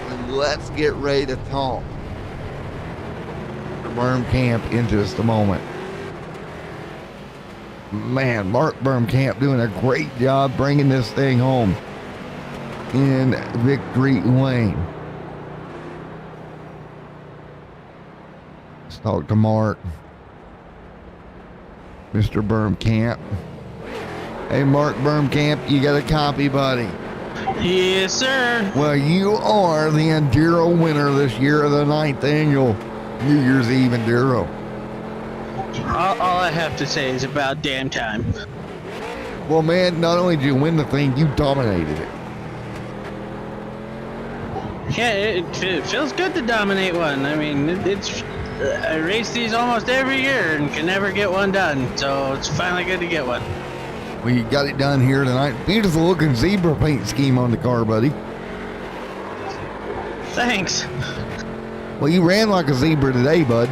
And let's get ready to talk to Bergkamp in just a moment. Man, Mark Bergkamp doing a great job bringing this thing home in victory lane. Let's talk to Mark. Mr. Bergkamp. Hey, Mark Bergkamp, you got a copy, buddy? Yes, sir. Well, you are the Enduro winner this year of the 9th annual New Year's Eve Enduro. All I have to say is about damn time. Well, man, not only did you win the thing, you dominated it. Yeah, it feels good to dominate one. I mean, I race these almost every year and can never get one done, so it's finally good to get one. Well, you got it done here tonight. Beautiful looking zebra paint scheme on the car, buddy. Thanks. Well, you ran like a zebra today, bud.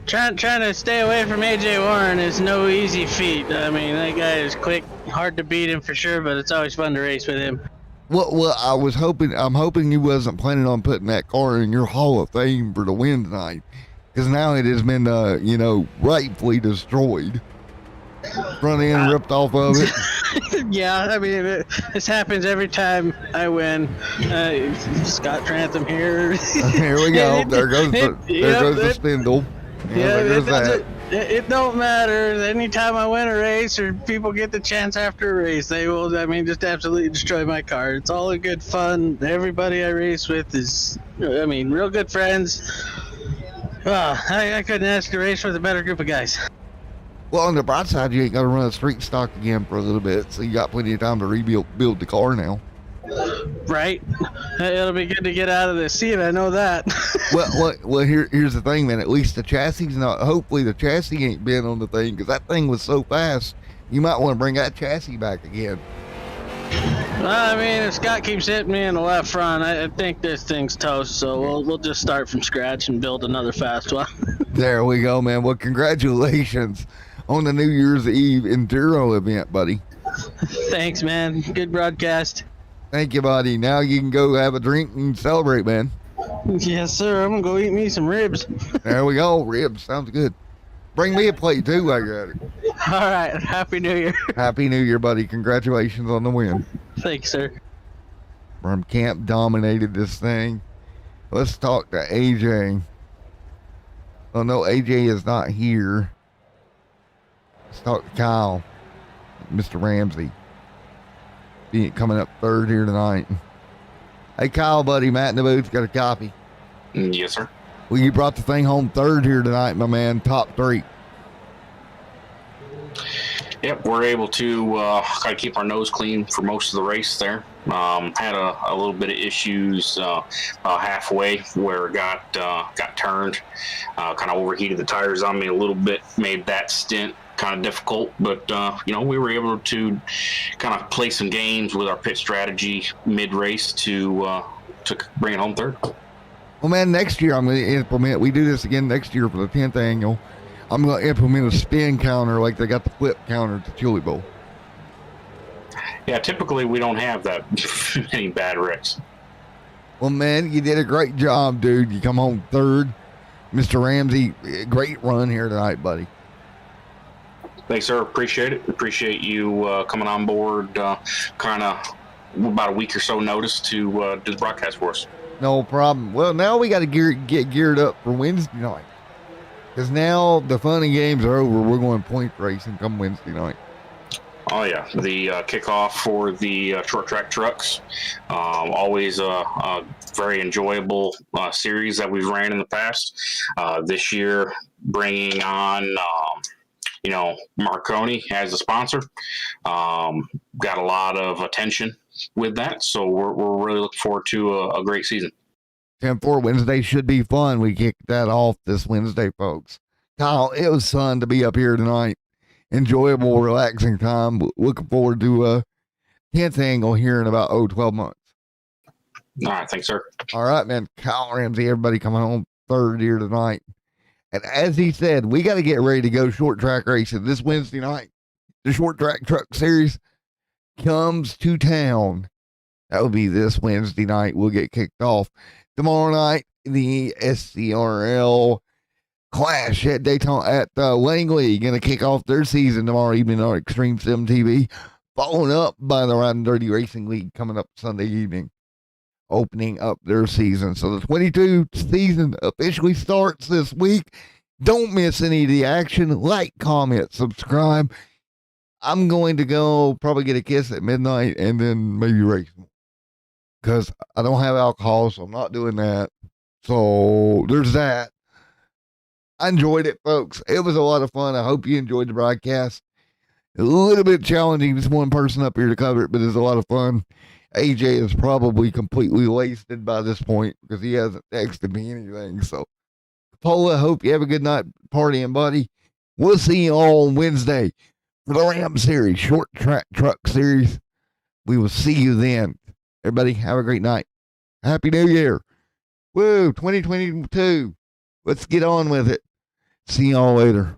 Trying to stay away from AJ Warren is no easy feat. I mean, that guy is quick, hard to beat him for sure, but it's always fun to race with him. Well, I'm hoping you wasn't planning on putting that car in your Hall of Fame for the win tonight, because now it has been, rightfully destroyed. Front end ripped off of it. Yeah, I mean, this happens every time I win. Scott Trantham here. Here we go. There goes the spindle. Yeah, there goes that. It don't matter. Anytime I win a race or people get the chance after a race, they will, just absolutely destroy my car. It's all in good fun. Everybody I race with is, real good friends. Well, I couldn't ask to race with a better group of guys. Well, on the bright side, you ain't got to run a street stock again for a little bit, so you got plenty of time to build the car now. Right? It'll be good to get out of the seat, I know that. well, here's the thing, man. At least the chassis hopefully the chassis ain't been on the thing, because that thing was so fast, you might want to bring that chassis back again. If Scott keeps hitting me in the left front, I think this thing's toast, so we'll just start from scratch and build another fast one. There we go, man. Well, congratulations on the New Year's Eve Enduro event, buddy. Thanks, man. Good broadcast. Thank you, buddy. Now you can go have a drink and celebrate, man. Yes, sir. I'm going to go eat me some ribs. There we go. Ribs. Sounds good. Bring me a plate, too. I got it. All right. Happy New Year. Happy New Year, buddy. Congratulations on the win. Thanks, sir. Bergkamp dominated this thing. Let's talk to AJ. Oh no, AJ is not here. Let's talk to Kyle, Mr. Ramsey. Coming up third here tonight. Hey Kyle, buddy, Matt in the booth got a copy. Yes, sir. Well, you brought the thing home third here tonight, my man. Top 3. Yep, we're able to kind of keep our nose clean for most of the race there. Had a little bit of issues halfway where it got turned, kind of overheated the tires on me a little bit, made that stint kind of difficult. But we were able to kind of play some games with our pit strategy mid-race to bring it home third. Well, man, next year I'm going to implement. We do this again next year for the 10th annual. I'm going to implement a spin counter like they got the flip counter at the Chili Bowl. Yeah, typically we don't have that many bad wrecks. Well, man, you did a great job, dude. You come home third. Mr. Ramsey, great run here tonight, buddy. Thanks, sir. Appreciate it. Appreciate you coming on board kind of about a week or so notice to do the broadcast for us. No problem. Well, now we got to get geared up for Wednesday night. Because now the fun and games are over. We're going point racing come Wednesday night. Oh, yeah. The kickoff for the short track trucks. Always a very enjoyable series that we've ran in the past. This year, bringing on, Marconi as a sponsor. Got a lot of attention with that. So we're really looking forward to a great season. 10-4 Wednesday should be fun. We kicked that off this Wednesday, folks. Kyle, it was fun to be up here tonight. Enjoyable, relaxing time. Looking forward to 10th angle here in about 12 months. All right, thanks, sir. All right, man. Kyle Ramsey, everybody coming home third here tonight. And as he said, we got to get ready to go short track racing this Wednesday night. The short track truck series comes to town. That will be this Wednesday night. We'll get kicked off. Tomorrow night, the SCRL Clash at Daytona at Langley going to kick off their season tomorrow evening on Extreme Sim TV, followed up by the Riding Dirty Racing League coming up Sunday evening, opening up their season. So the 22 season officially starts this week. Don't miss any of the action. Like, comment, subscribe. I'm going to go probably get a kiss at midnight and then maybe race. Because I don't have alcohol, so I'm not doing that. So there's that. I enjoyed it, folks. It was a lot of fun. I hope you enjoyed the broadcast. A little bit challenging, just one person up here to cover it, but it's a lot of fun. AJ is probably completely wasted by this point because he hasn't texted me anything. So, Paula, hope you have a good night partying, buddy. We'll see you all on Wednesday for the Ram Series, Short Track Truck Series. We will see you then. Everybody, have a great night. Happy New Year. Woo, 2022. Let's get on with it. See y'all later.